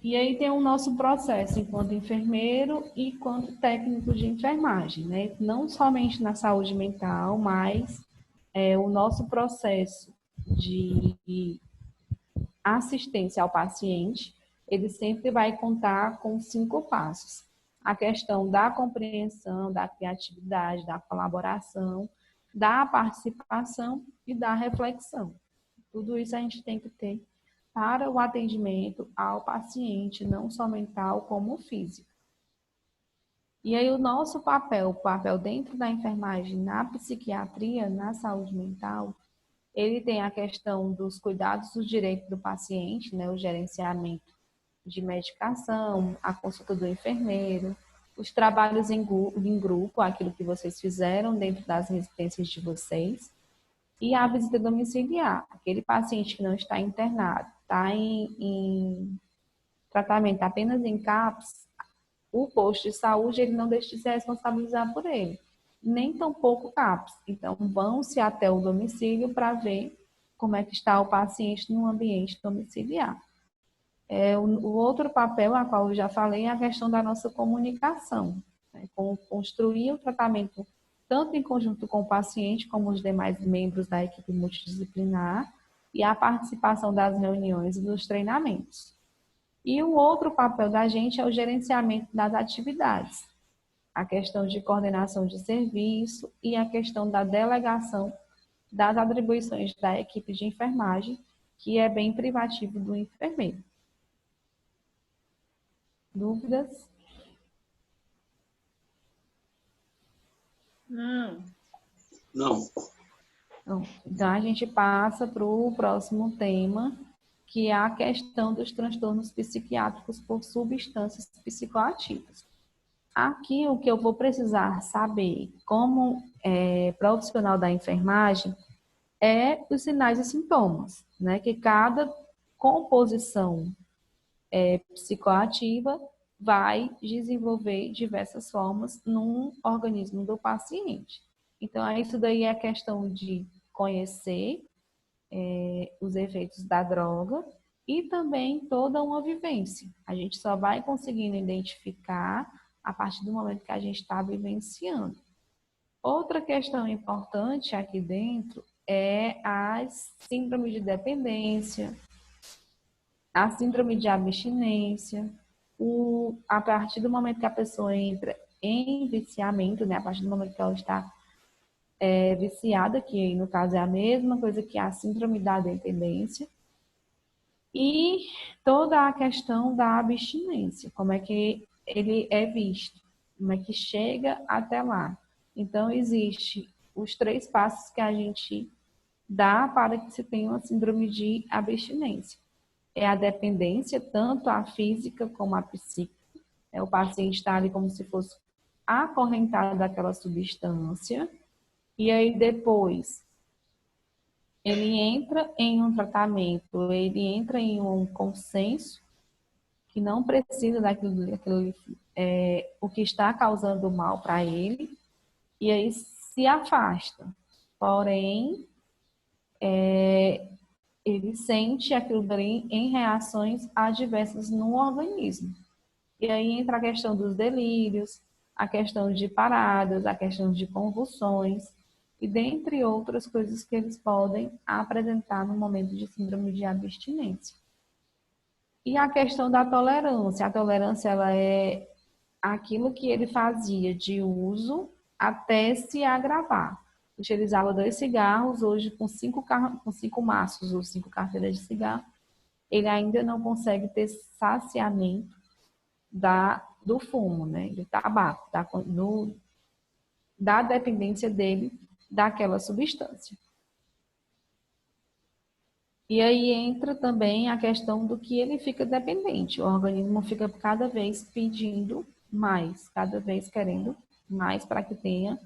E aí tem o nosso processo enquanto enfermeiro e enquanto técnico de enfermagem, né? Não somente na saúde mental, mas o nosso processo de assistência ao paciente, ele sempre vai contar com 5 passos. A questão da compreensão, da criatividade, da colaboração, da participação e da reflexão. Tudo isso a gente tem que ter para o atendimento ao paciente, não só mental como físico. E aí o nosso papel, o papel dentro da enfermagem na psiquiatria, na saúde mental, ele tem a questão dos cuidados do direito do paciente, né, o gerenciamento de medicação, a consulta do enfermeiro, os trabalhos em grupo, aquilo que vocês fizeram dentro das residências de vocês, e a visita domiciliar, aquele paciente que não está internado, está em tratamento apenas em CAPS, o posto de saúde ele não deixa de se responsabilizar por ele, nem tampouco CAPS. Então, vão-se até o domicílio para ver como é que está o paciente no ambiente domiciliar. O outro papel, a qual eu já falei, é a questão da nossa comunicação, né? Construir o tratamento tanto em conjunto com o paciente como os demais membros da equipe multidisciplinar e a participação das reuniões e dos treinamentos. E o outro papel da gente é o gerenciamento das atividades, a questão de coordenação de serviço e a questão da delegação das atribuições da equipe de enfermagem, que é bem privativo do enfermeiro. Dúvidas? Não. Não. Então, a gente passa para o próximo tema, que é a questão dos transtornos psiquiátricos por substâncias psicoativas. Aqui, o que eu vou precisar saber como profissional da enfermagem é os sinais e sintomas, né? Que cada composição psicoativa vai desenvolver diversas formas num organismo do paciente. Então, isso daí é a questão de conhecer os efeitos da droga e também toda uma vivência. A gente só vai conseguindo identificar a partir do momento que a gente está vivenciando. Outra questão importante aqui dentro é a síndrome de dependência, a síndrome de abstinência, a partir do momento que a pessoa entra em viciamento, né, a partir do momento que ela está viciada, que no caso é a mesma coisa que a síndrome da dependência, e toda a questão da abstinência, como é que ele é visto, como é que chega até lá. Então, existe os 3 passos que a gente dá para que se tenha uma síndrome de abstinência. É a dependência, tanto a física como a psíquica. O paciente está ali como se fosse acorrentado daquela substância. E aí, depois, ele entra em um tratamento, ele entra em um consenso que não precisa daquilo o que está causando mal para ele, e aí se afasta. Porém, ele sente aquilo dali em reações adversas no organismo. E aí entra a questão dos delírios, a questão de paradas, a questão de convulsões, e dentre outras coisas que eles podem apresentar no momento de síndrome de abstinência. E a questão da tolerância. A tolerância, ela é aquilo que ele fazia de uso até se agravar. Utilizava 2 cigarros, hoje com 5 maços ou 5 carteiras de cigarro, ele ainda não consegue ter saciamento do fumo, né? Do tabaco, da dependência dele daquela substância. E aí entra também a questão do que ele fica dependente. O organismo fica cada vez pedindo mais, cada vez querendo mais para que tenha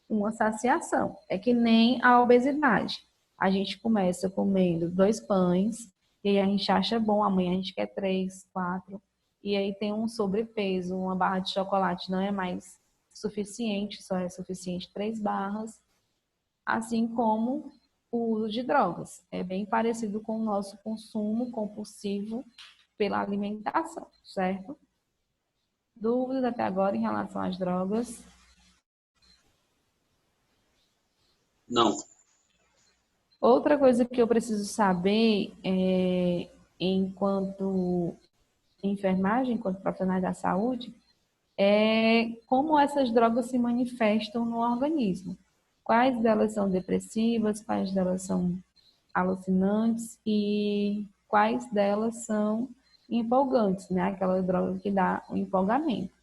uma saciação. É que nem a obesidade. A gente começa comendo 2 pães, e aí a gente acha bom, amanhã a gente quer 3, 4, e aí tem um sobrepeso, uma barra de chocolate não é mais suficiente, só é suficiente 3 barras, assim como o uso de drogas. É bem parecido com o nosso consumo compulsivo pela alimentação, certo? Dúvidas até agora em relação às drogas? Não. Outra coisa que eu preciso saber, enquanto enfermagem, enquanto profissionais da saúde, é como essas drogas se manifestam no organismo. Quais delas são depressivas, quais delas são alucinantes e quais delas são empolgantes, né? Aquela droga que dá o empolgamento.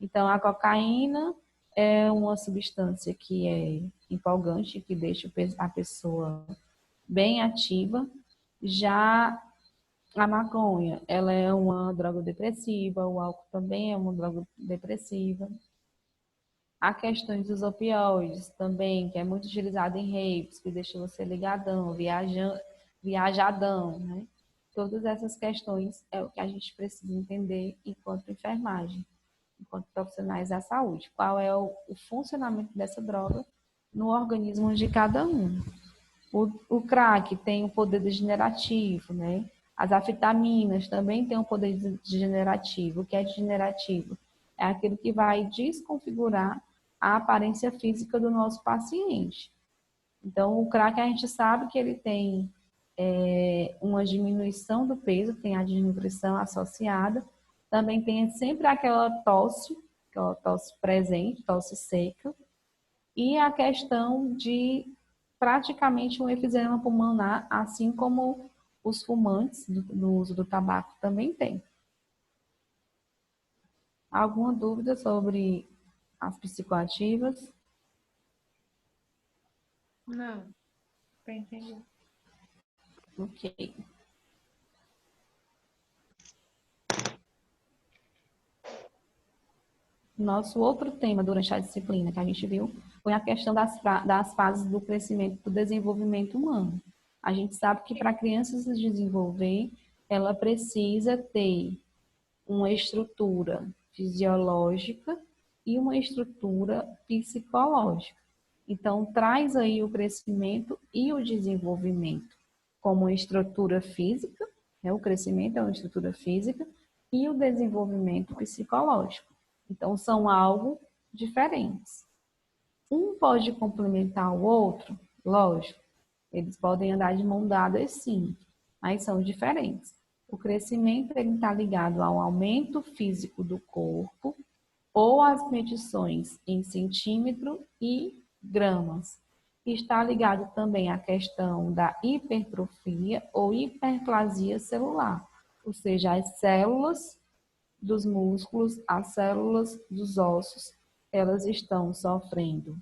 Então, a cocaína é uma substância que é empolgante, que deixa a pessoa bem ativa. Já a maconha, ela é uma droga depressiva, o álcool também é uma droga depressiva. Há questões dos opioides também, que é muito utilizado em raves, que deixa você ligadão, viajadão, né? Todas essas questões é o que a gente precisa entender enquanto enfermagem, enquanto profissionais da saúde. Qual é o funcionamento dessa droga no organismo de cada um. O crack tem um poder degenerativo, né? As anfetaminas também têm um poder degenerativo. O que é degenerativo? É aquilo que vai desconfigurar a aparência física do nosso paciente. Então, o crack a gente sabe que ele tem uma diminuição do peso, tem a desnutrição associada, também tem sempre aquela tosse presente, tosse seca, e a questão de praticamente um efizema pulmonar, assim como os fumantes no uso do tabaco também tem. Alguma dúvida sobre as psicoativas? Não, para entender. Ok. Nosso outro tema durante a disciplina que a gente viu foi a questão das fases do crescimento do desenvolvimento humano. A gente sabe que para a criança se desenvolver, ela precisa ter uma estrutura fisiológica e uma estrutura psicológica. Então, traz aí o crescimento e o desenvolvimento como uma estrutura física, né? O crescimento é uma estrutura física e o desenvolvimento psicológico. Então, são algo diferentes. Um pode complementar o outro, lógico. Eles podem andar de mão dadas, sim, mas são diferentes. O crescimento está ligado ao aumento físico do corpo ou às medições em centímetro e gramas. Está ligado também à questão da hipertrofia ou hiperplasia celular, ou seja, as células dos músculos, as células dos ossos, elas estão sofrendo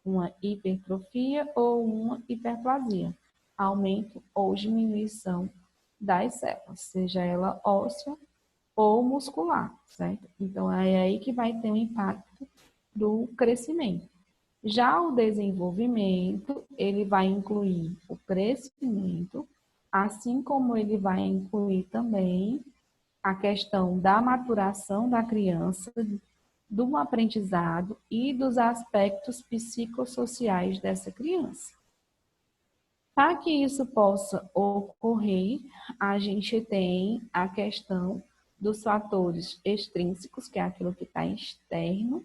uma hipertrofia ou uma hiperplasia, aumento ou diminuição das células, seja ela óssea ou muscular, certo? Então, é aí que vai ter um impacto do crescimento. Já o desenvolvimento, ele vai incluir o crescimento, assim como ele vai incluir também a questão da maturação da criança, do aprendizado e dos aspectos psicossociais dessa criança. Para que isso possa ocorrer, a gente tem a questão dos fatores extrínsecos, que é aquilo que está externo,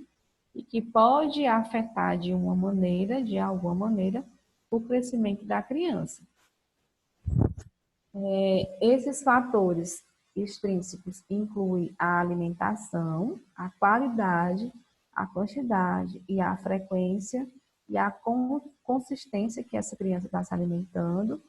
e que pode afetar de uma maneira, de alguma maneira, o crescimento da criança. Esses fatores extrínsecos incluem a alimentação, a qualidade, a quantidade e a frequência e a consistência que essa criança está se alimentando,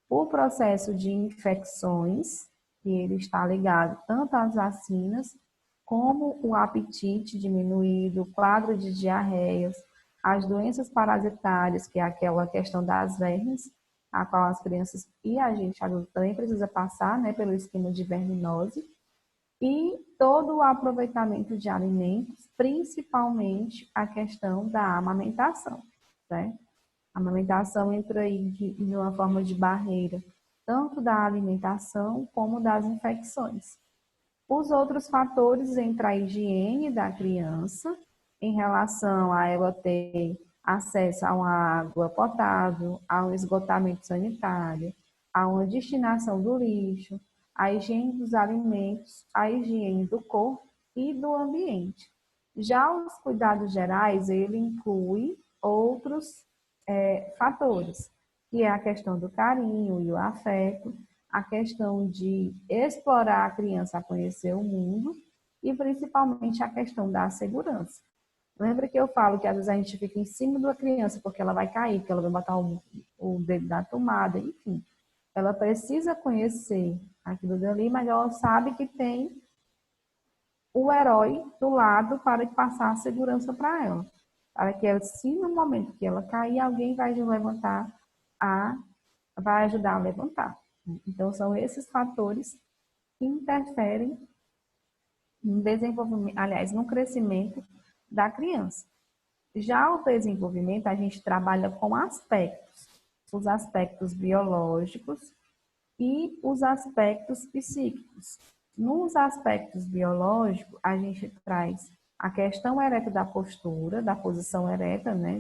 o processo de infecções, que ele está ligado tanto às vacinas, como o apetite diminuído, o quadro de diarreias, as doenças parasitárias, que é aquela questão das vermes, a qual as crianças e a gente adulto também precisa passar, né, pelo esquema de verminose, e todo o aproveitamento de alimentos, principalmente a questão da amamentação, né? A amamentação entra aí de uma forma de barreira, tanto da alimentação como das infecções. Os outros fatores entra a higiene da criança, em relação a ela ter acesso a uma água potável, a um esgotamento sanitário, a uma destinação do lixo, a higiene dos alimentos, a higiene do corpo e do ambiente. Já os cuidados gerais, ele inclui outros fatores, que é a questão do carinho e o afeto, a questão de explorar a criança a conhecer o mundo e principalmente a questão da segurança. Lembra que eu falo que às vezes a gente fica em cima da criança porque ela vai cair, porque ela vai botar o dedo na tomada, enfim. Ela precisa conhecer aquilo dali, mas ela sabe que tem o herói do lado para passar a segurança para ela. Para que ela, se no momento que ela cair, alguém vai vai ajudar a levantar. Então, são esses fatores que interferem no desenvolvimento, aliás, no crescimento da criança. Já o desenvolvimento, a gente trabalha com aspectos, os aspectos biológicos e os aspectos psíquicos. Nos aspectos biológicos, a gente traz a questão ereta da postura, da posição ereta, né,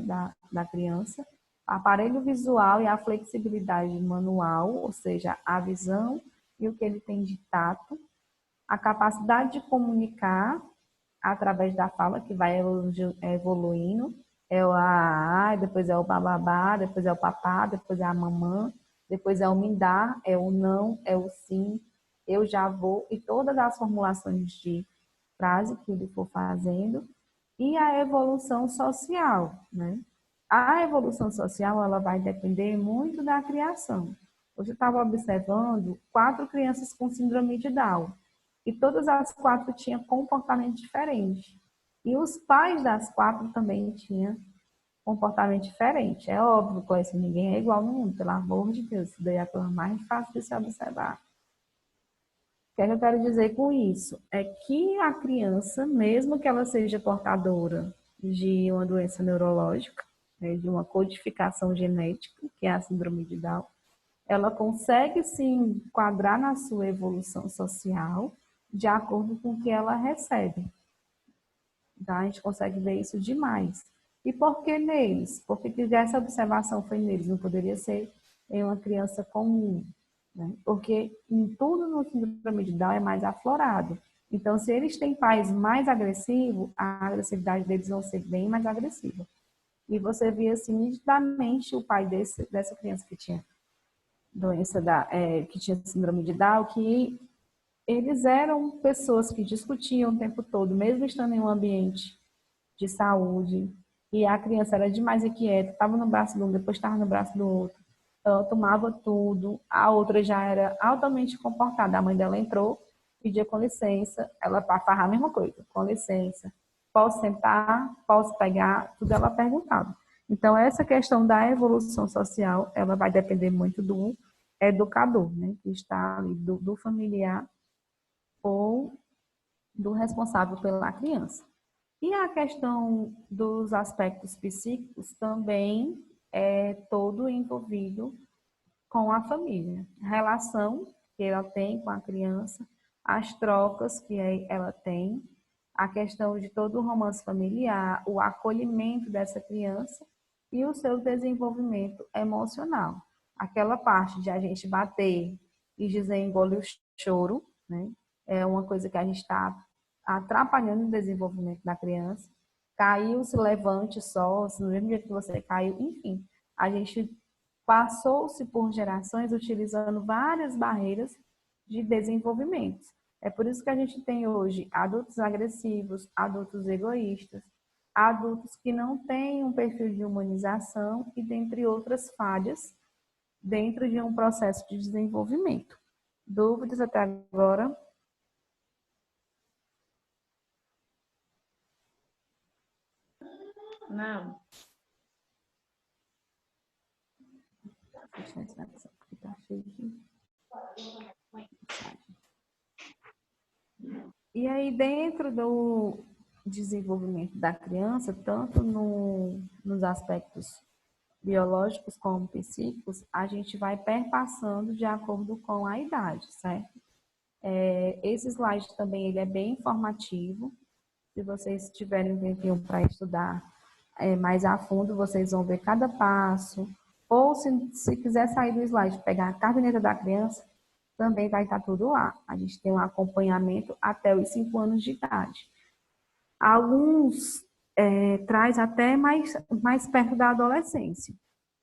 da criança, aparelho visual e a flexibilidade manual, ou seja, a visão e o que ele tem de tato, a capacidade de comunicar através da fala, que vai evoluindo, é o a, depois é o bababá, depois é o papá, depois é a mamã, depois é o me dá, é o não, é o sim, eu já vou, e todas as formulações de frase que ele for fazendo, e a evolução social, né? A evolução social, ela vai depender muito da criação. Hoje eu estava observando 4 crianças com síndrome de Down, e todas as 4 tinham comportamento diferente. E os pais das 4 também tinham comportamento diferente. É óbvio, que ninguém é igual no mundo, pelo amor de Deus, isso daí é a coisa mais fácil de se observar. O que é que eu quero dizer com isso? É que a criança, mesmo que ela seja portadora de uma doença neurológica, né, de uma codificação genética, que é a síndrome de Down, ela consegue se enquadrar na sua evolução social de acordo com o que ela recebe. Tá? A gente consegue ver isso demais. E por que neles? Porque essa observação foi neles, não poderia ser em uma criança comum. Né? Porque em tudo no síndrome de Down é mais aflorado. Então, se eles têm pais mais agressivos, a agressividade deles vai ser bem mais agressiva. E você via assim, nitidamente o pai dessa criança que tinha que tinha síndrome de Down, que eles eram pessoas que discutiam o tempo todo, mesmo estando em um ambiente de saúde, e a criança era demais inquieta, estava no braço de um, depois estava no braço do outro, ela tomava tudo, a outra já era altamente comportada, a mãe dela entrou, pedia com licença, ela farra a mesma coisa, com licença, posso sentar, posso pegar, tudo ela perguntava. Então, essa questão da evolução social, ela vai depender muito do educador, né, que está ali, do familiar ou do responsável pela criança. E a questão dos aspectos psíquicos também é todo envolvido com a família. A relação que ela tem com a criança, as trocas que ela tem, a questão de todo o romance familiar, o acolhimento dessa criança e o seu desenvolvimento emocional. aquela parte de a gente bater e dizer engole o choro, né? É uma coisa que a gente está atrapalhando o desenvolvimento da criança. Caiu, se levante só, se no mesmo jeito que você caiu, enfim. A gente passou-se por gerações utilizando várias barreiras de desenvolvimento. É por isso que a gente tem hoje adultos agressivos, adultos egoístas, adultos que não têm um perfil de humanização e dentre outras falhas dentro de um processo de desenvolvimento. Dúvidas até agora? Não. Deixa eu entrar aqui, tá cheio de... E aí, dentro do desenvolvimento da criança, tanto nos aspectos biológicos como psíquicos, a gente vai perpassando de acordo com a idade, certo? Esse slide também ele é bem informativo. Se vocês tiverem um tempinho para estudar mais a fundo, vocês vão ver cada passo. Ou se quiser sair do slide, pegar a caderneta da criança, também vai estar tudo lá. A gente tem um acompanhamento até os 5 anos de idade. Alguns traz até mais perto da adolescência.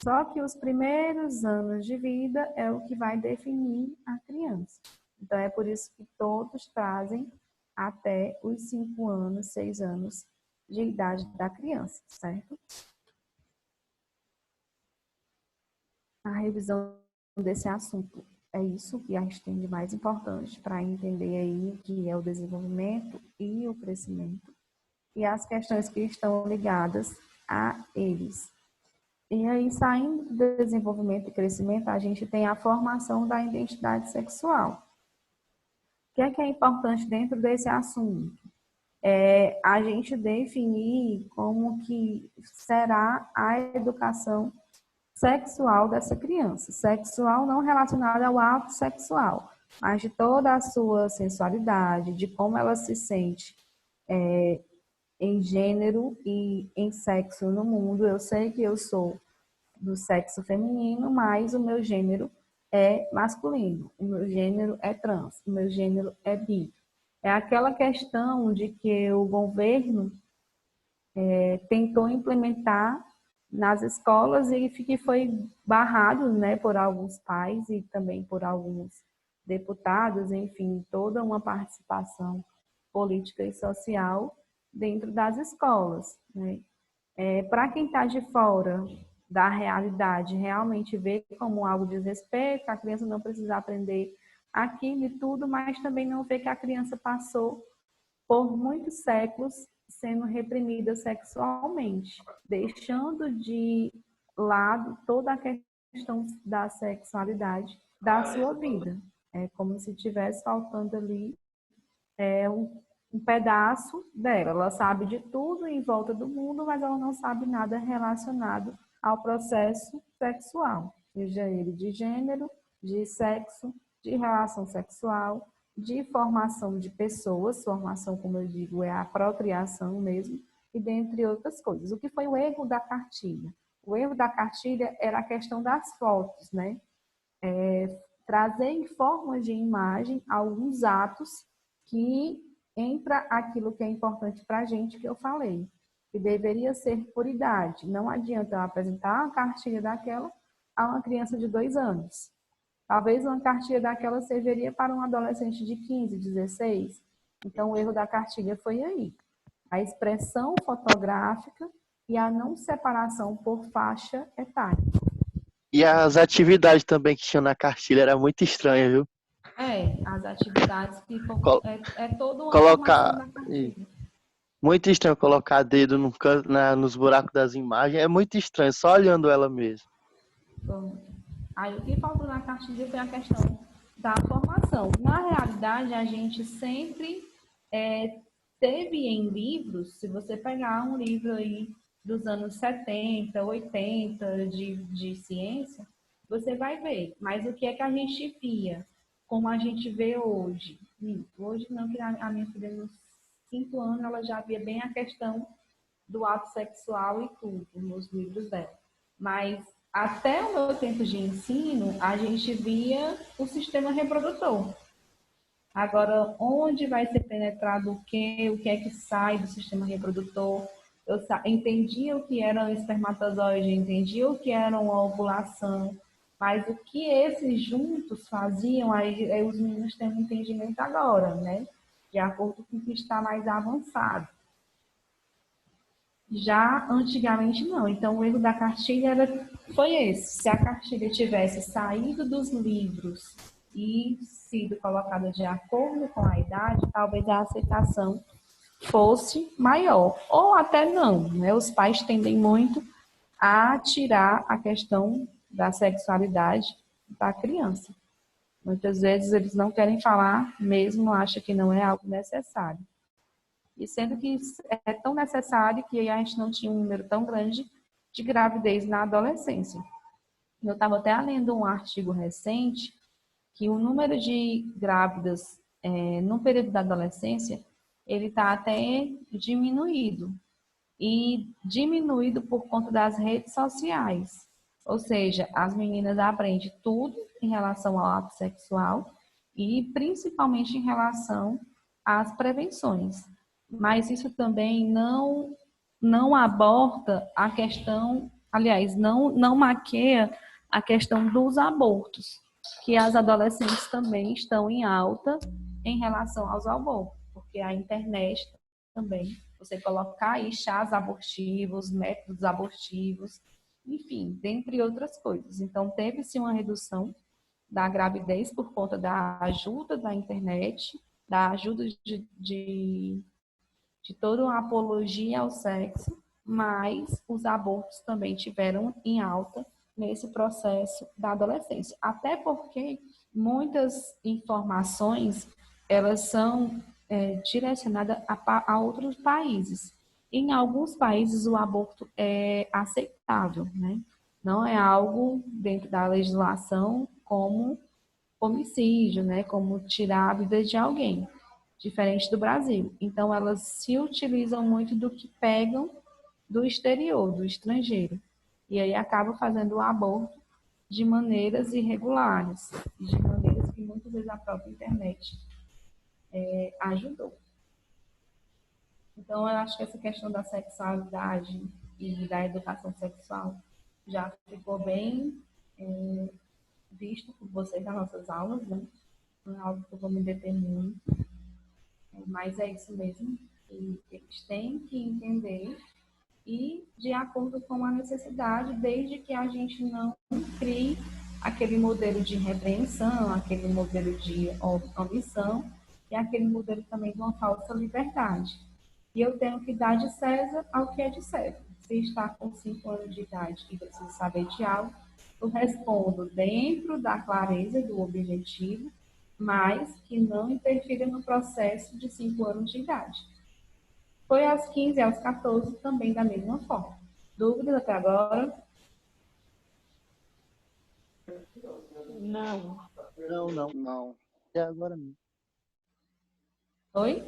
Só que os primeiros anos de vida é o que vai definir a criança. Então, é por isso que todos trazem até os 5 anos, 6 anos de idade da criança, certo? A revisão desse assunto é isso que a gente tem de mais importante para entender aí o que é o desenvolvimento e o crescimento e as questões que estão ligadas a eles. E aí, saindo do desenvolvimento e crescimento, a gente tem a formação da identidade sexual. O que é importante dentro desse assunto? É a gente definir como que será a educação sexual dessa criança. Sexual não relacionada ao ato sexual, mas de toda a sua sensualidade, de como ela se sente em gênero e em sexo no mundo. Eu sei que eu sou do sexo feminino, mas o meu gênero é masculino, o meu gênero é trans, o meu gênero é bi. É aquela questão de que o governo tentou implementar nas escolas e que foi barrado, né, por alguns pais e também por alguns deputados, enfim, toda uma participação política e social dentro das escolas, né? Para quem está de fora da realidade, realmente vê como algo de desrespeito, a criança não precisa aprender aquilo e tudo, mas também não vê que a criança passou por muitos séculos sendo reprimida sexualmente, deixando de lado toda a questão da sexualidade da sua vida. É como se estivesse faltando ali um pedaço dela. Ela sabe de tudo em volta do mundo, mas ela não sabe nada relacionado ao processo sexual, seja ele de gênero, de sexo, de relação sexual, de formação de pessoas, formação, como eu digo, é a procriação mesmo, e dentre outras coisas. O que foi o erro da cartilha? O erro da cartilha era a questão das fotos, né? Trazer em forma de imagem alguns atos que entra aquilo que é importante para a gente, que eu falei, que deveria ser por idade. Não adianta eu apresentar uma cartilha daquela a uma criança de 2 anos. Talvez uma cartilha daquela serviria para um adolescente de 15, 16. Então, o erro da cartilha foi aí. A expressão fotográfica e a não separação por faixa etária. E as atividades também que tinham na cartilha era muito estranha, viu? As atividades que Col- toda uma colocar formação da cartilha. Muito estranho colocar dedo no canto, nos buracos das imagens. É muito estranho, só olhando ela mesmo. Bom, aí o que faltou na cartilha foi a questão da formação. Na realidade, a gente sempre teve em livros, se você pegar um livro aí dos anos 70, 80 de ciência, você vai ver. Mas o que é que a gente via? Como a gente vê hoje? Hoje não, que a minha filha nos 5 anos, ela já via bem a questão do ato sexual e tudo nos livros dela. Mas até o meu tempo de ensino, a gente via o sistema reprodutor. Agora, onde vai ser penetrado o que é que sai do sistema reprodutor? Eu entendia o que era um espermatozoide, entendia o que era uma ovulação, mas o que esses juntos faziam, aí os meninos têm um entendimento agora, né? De acordo com o que está mais avançado. Já antigamente não. Então o erro da cartilha foi esse. Se a cartilha tivesse saído dos livros e sido colocada de acordo com a idade, talvez a aceitação fosse maior. Ou até não, né? Os pais tendem muito a tirar a questão da sexualidade da criança. Muitas vezes eles não querem falar, mesmo acham que não é algo necessário. E sendo que é tão necessário que a gente não tinha um número tão grande de gravidez na adolescência. Eu estava até lendo um artigo recente que o número de grávidas no período da adolescência, ele está até diminuído. E diminuído por conta das redes sociais. Ou seja, as meninas aprendem tudo em relação ao ato sexual e principalmente em relação às prevenções. Mas isso também não aborda a questão, aliás, não maqueia a questão dos abortos, que as adolescentes também estão em alta em relação aos abortos, porque a internet também, você colocar aí chás abortivos, métodos abortivos, enfim, dentre outras coisas. Então, teve-se uma redução da gravidez por conta da ajuda da internet, da ajuda de toda uma apologia ao sexo, mas os abortos também tiveram em alta nesse processo da adolescência. Até porque muitas informações, elas são direcionadas a outros países. Em alguns países, o aborto é aceitável, né? Não é algo dentro da legislação como homicídio, né? Como tirar a vida de alguém, diferente do Brasil. Então, elas se utilizam muito do que pegam do exterior, do estrangeiro. E aí acabam fazendo o aborto de maneiras irregulares, de maneiras que muitas vezes a própria internet ajudou. Então, eu acho que essa questão da sexualidade e da educação sexual já ficou bem visto por vocês nas nossas aulas, né? Não é algo que eu vou me deter muito, mas é isso mesmo. E eles têm que entender e de acordo com a necessidade, desde que a gente não crie aquele modelo de repreensão, aquele modelo de omissão e aquele modelo também de uma falsa liberdade. E eu tenho que dar de César ao que é de César. Se está com 5 anos de idade e precisa saber de algo, eu respondo dentro da clareza do objetivo, mas que não interfira no processo de 5 anos de idade. Foi aos 15 e aos 14 também da mesma forma. Dúvidas até agora? Não. Não. Até agora não. Oi?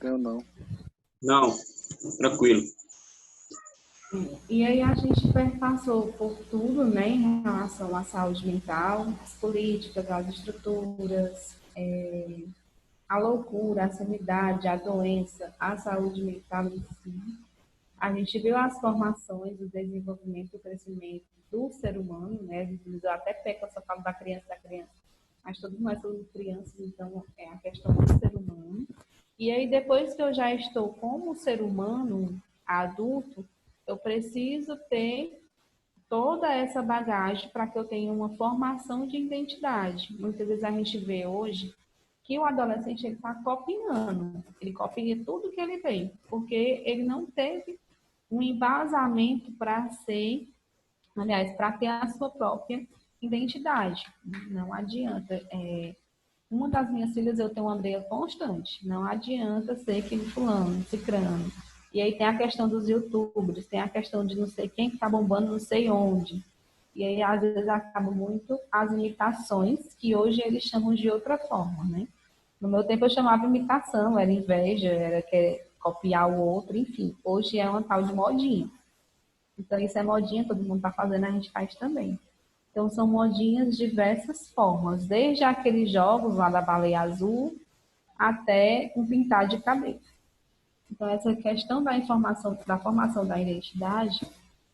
Eu não. Não, tranquilo. E aí a gente passou por tudo, né, em relação à saúde mental, as políticas, as estruturas, a loucura, a sanidade, a doença, a saúde mental em si. A gente viu as formações, o desenvolvimento, o crescimento do ser humano, né? Eu até peco essa fala da criança, mas todos nós somos crianças, então é a questão do ser humano. E aí depois que eu já estou como ser humano adulto, eu preciso ter toda essa bagagem para que eu tenha uma formação de identidade. Muitas vezes a gente vê hoje que o adolescente está copiando, ele copia tudo que ele vê, porque ele não teve um embasamento para ter a sua própria identidade. Não adianta. Uma das minhas filhas, eu tenho uma briga constante. Não adianta ser aquele fulano, cicrano. E aí tem a questão dos youtubers, tem a questão de não sei quem que está bombando não sei onde. E aí, às vezes, acaba muito as imitações, que hoje eles chamam de outra forma, né? No meu tempo eu chamava imitação, era inveja, era querer copiar o outro, enfim. Hoje é uma tal de modinha. Então, isso é modinha, todo mundo está fazendo, a gente faz também. Então, são modinhas de diversas formas, desde aqueles jogos lá da baleia azul até um pintar de cabelo. Então, essa questão da informação, da formação da identidade,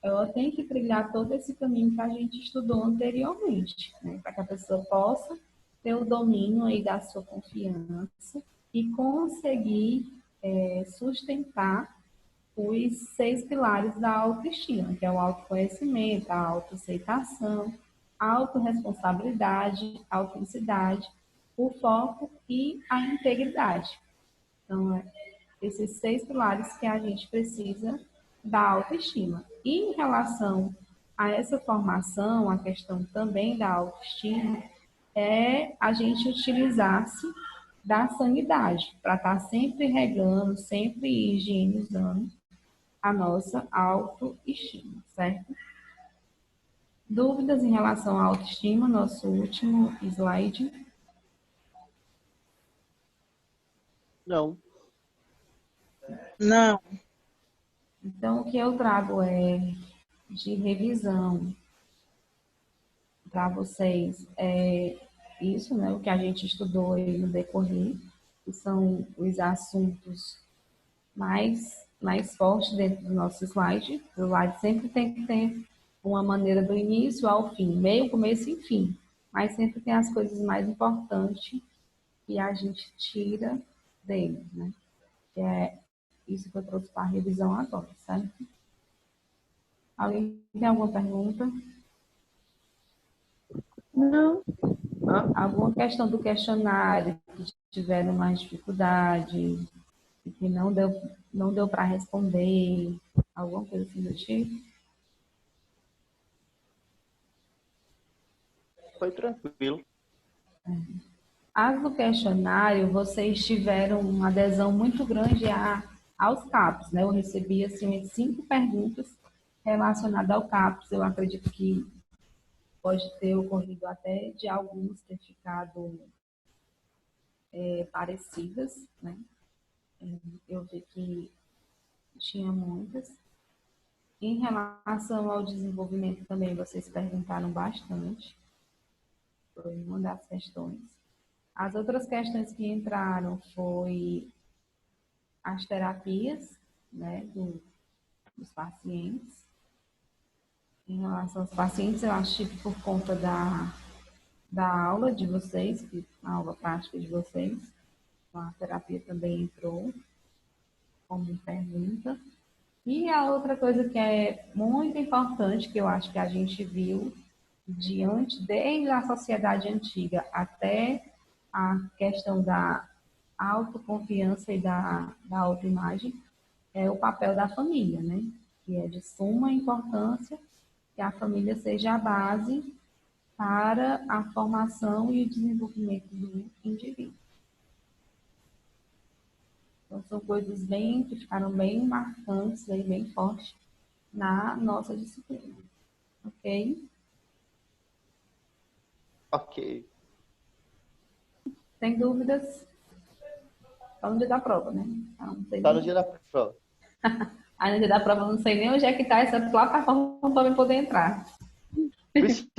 ela tem que trilhar todo esse caminho que a gente estudou anteriormente, né? Para que a pessoa possa ter o domínio aí da sua confiança e conseguir sustentar os 6 pilares da autoestima, que é o autoconhecimento, a autoaceitação, a autorresponsabilidade, a autenticidade, o foco e a integridade. Então, esses 6 pilares que a gente precisa da autoestima. E em relação a essa formação, a questão também da autoestima, é a gente utilizar-se da sanidade, para estar sempre regando, sempre higienizando a nossa autoestima, certo? Dúvidas em relação à autoestima, nosso último slide. Não. Não. Então, o que eu trago de revisão para vocês é isso, né? O que a gente estudou aí no decorrer, que são os assuntos mais fortes dentro do nosso slide. O slide sempre tem que ter uma maneira do início ao fim, meio, começo e fim. Mas sempre tem as coisas mais importantes que a gente tira dele, né? Que é isso que eu trouxe para a revisão agora, certo? Alguém tem alguma pergunta? Não. Alguma questão do questionário que tiveram mais dificuldade, que não deu para responder, alguma coisa assim do tipo? Foi tranquilo. As do questionário, vocês tiveram uma adesão muito grande aos CAPs, né? Eu recebi, assim, 5 perguntas relacionadas ao CAPs. Eu acredito que pode ter ocorrido até de alguns ter ficado parecidas, né? Eu vi que tinha muitas. Em relação ao desenvolvimento também, vocês perguntaram bastante. Foi uma das questões. As outras questões que entraram foi as terapias, né, dos pacientes. Em relação aos pacientes, eu acho que por conta da aula de vocês, a aula prática de vocês, a terapia também entrou como pergunta. E a outra coisa que é muito importante, que eu acho que a gente viu desde a sociedade antiga até a questão da autoconfiança e da autoimagem, é o papel da família, né? Que é de suma importância que a família seja a base para a formação e o desenvolvimento do indivíduo. Então, são coisas que ficaram bem marcantes, bem fortes na nossa disciplina. Ok? Ok. Tem dúvidas? Está no dia da prova, né? Tá no dia da prova. Aí no dia da prova eu não sei nem onde é que está essa plataforma para eu poder entrar. Vixe.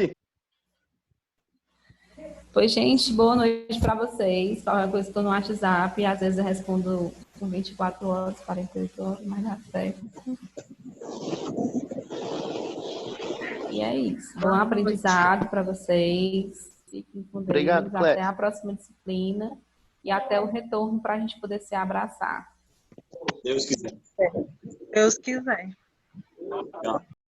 Pois, gente, boa noite para vocês. Qualquer coisa estou no WhatsApp, às vezes eu respondo com 24 horas, 48 horas, mas dá certo. E é isso. Bom aprendizado para vocês. Fiquem com Deus. Obrigado, Até Clécia. a próxima disciplina e até o retorno para a gente poder se abraçar. Deus quiser. Deus quiser. Tchau.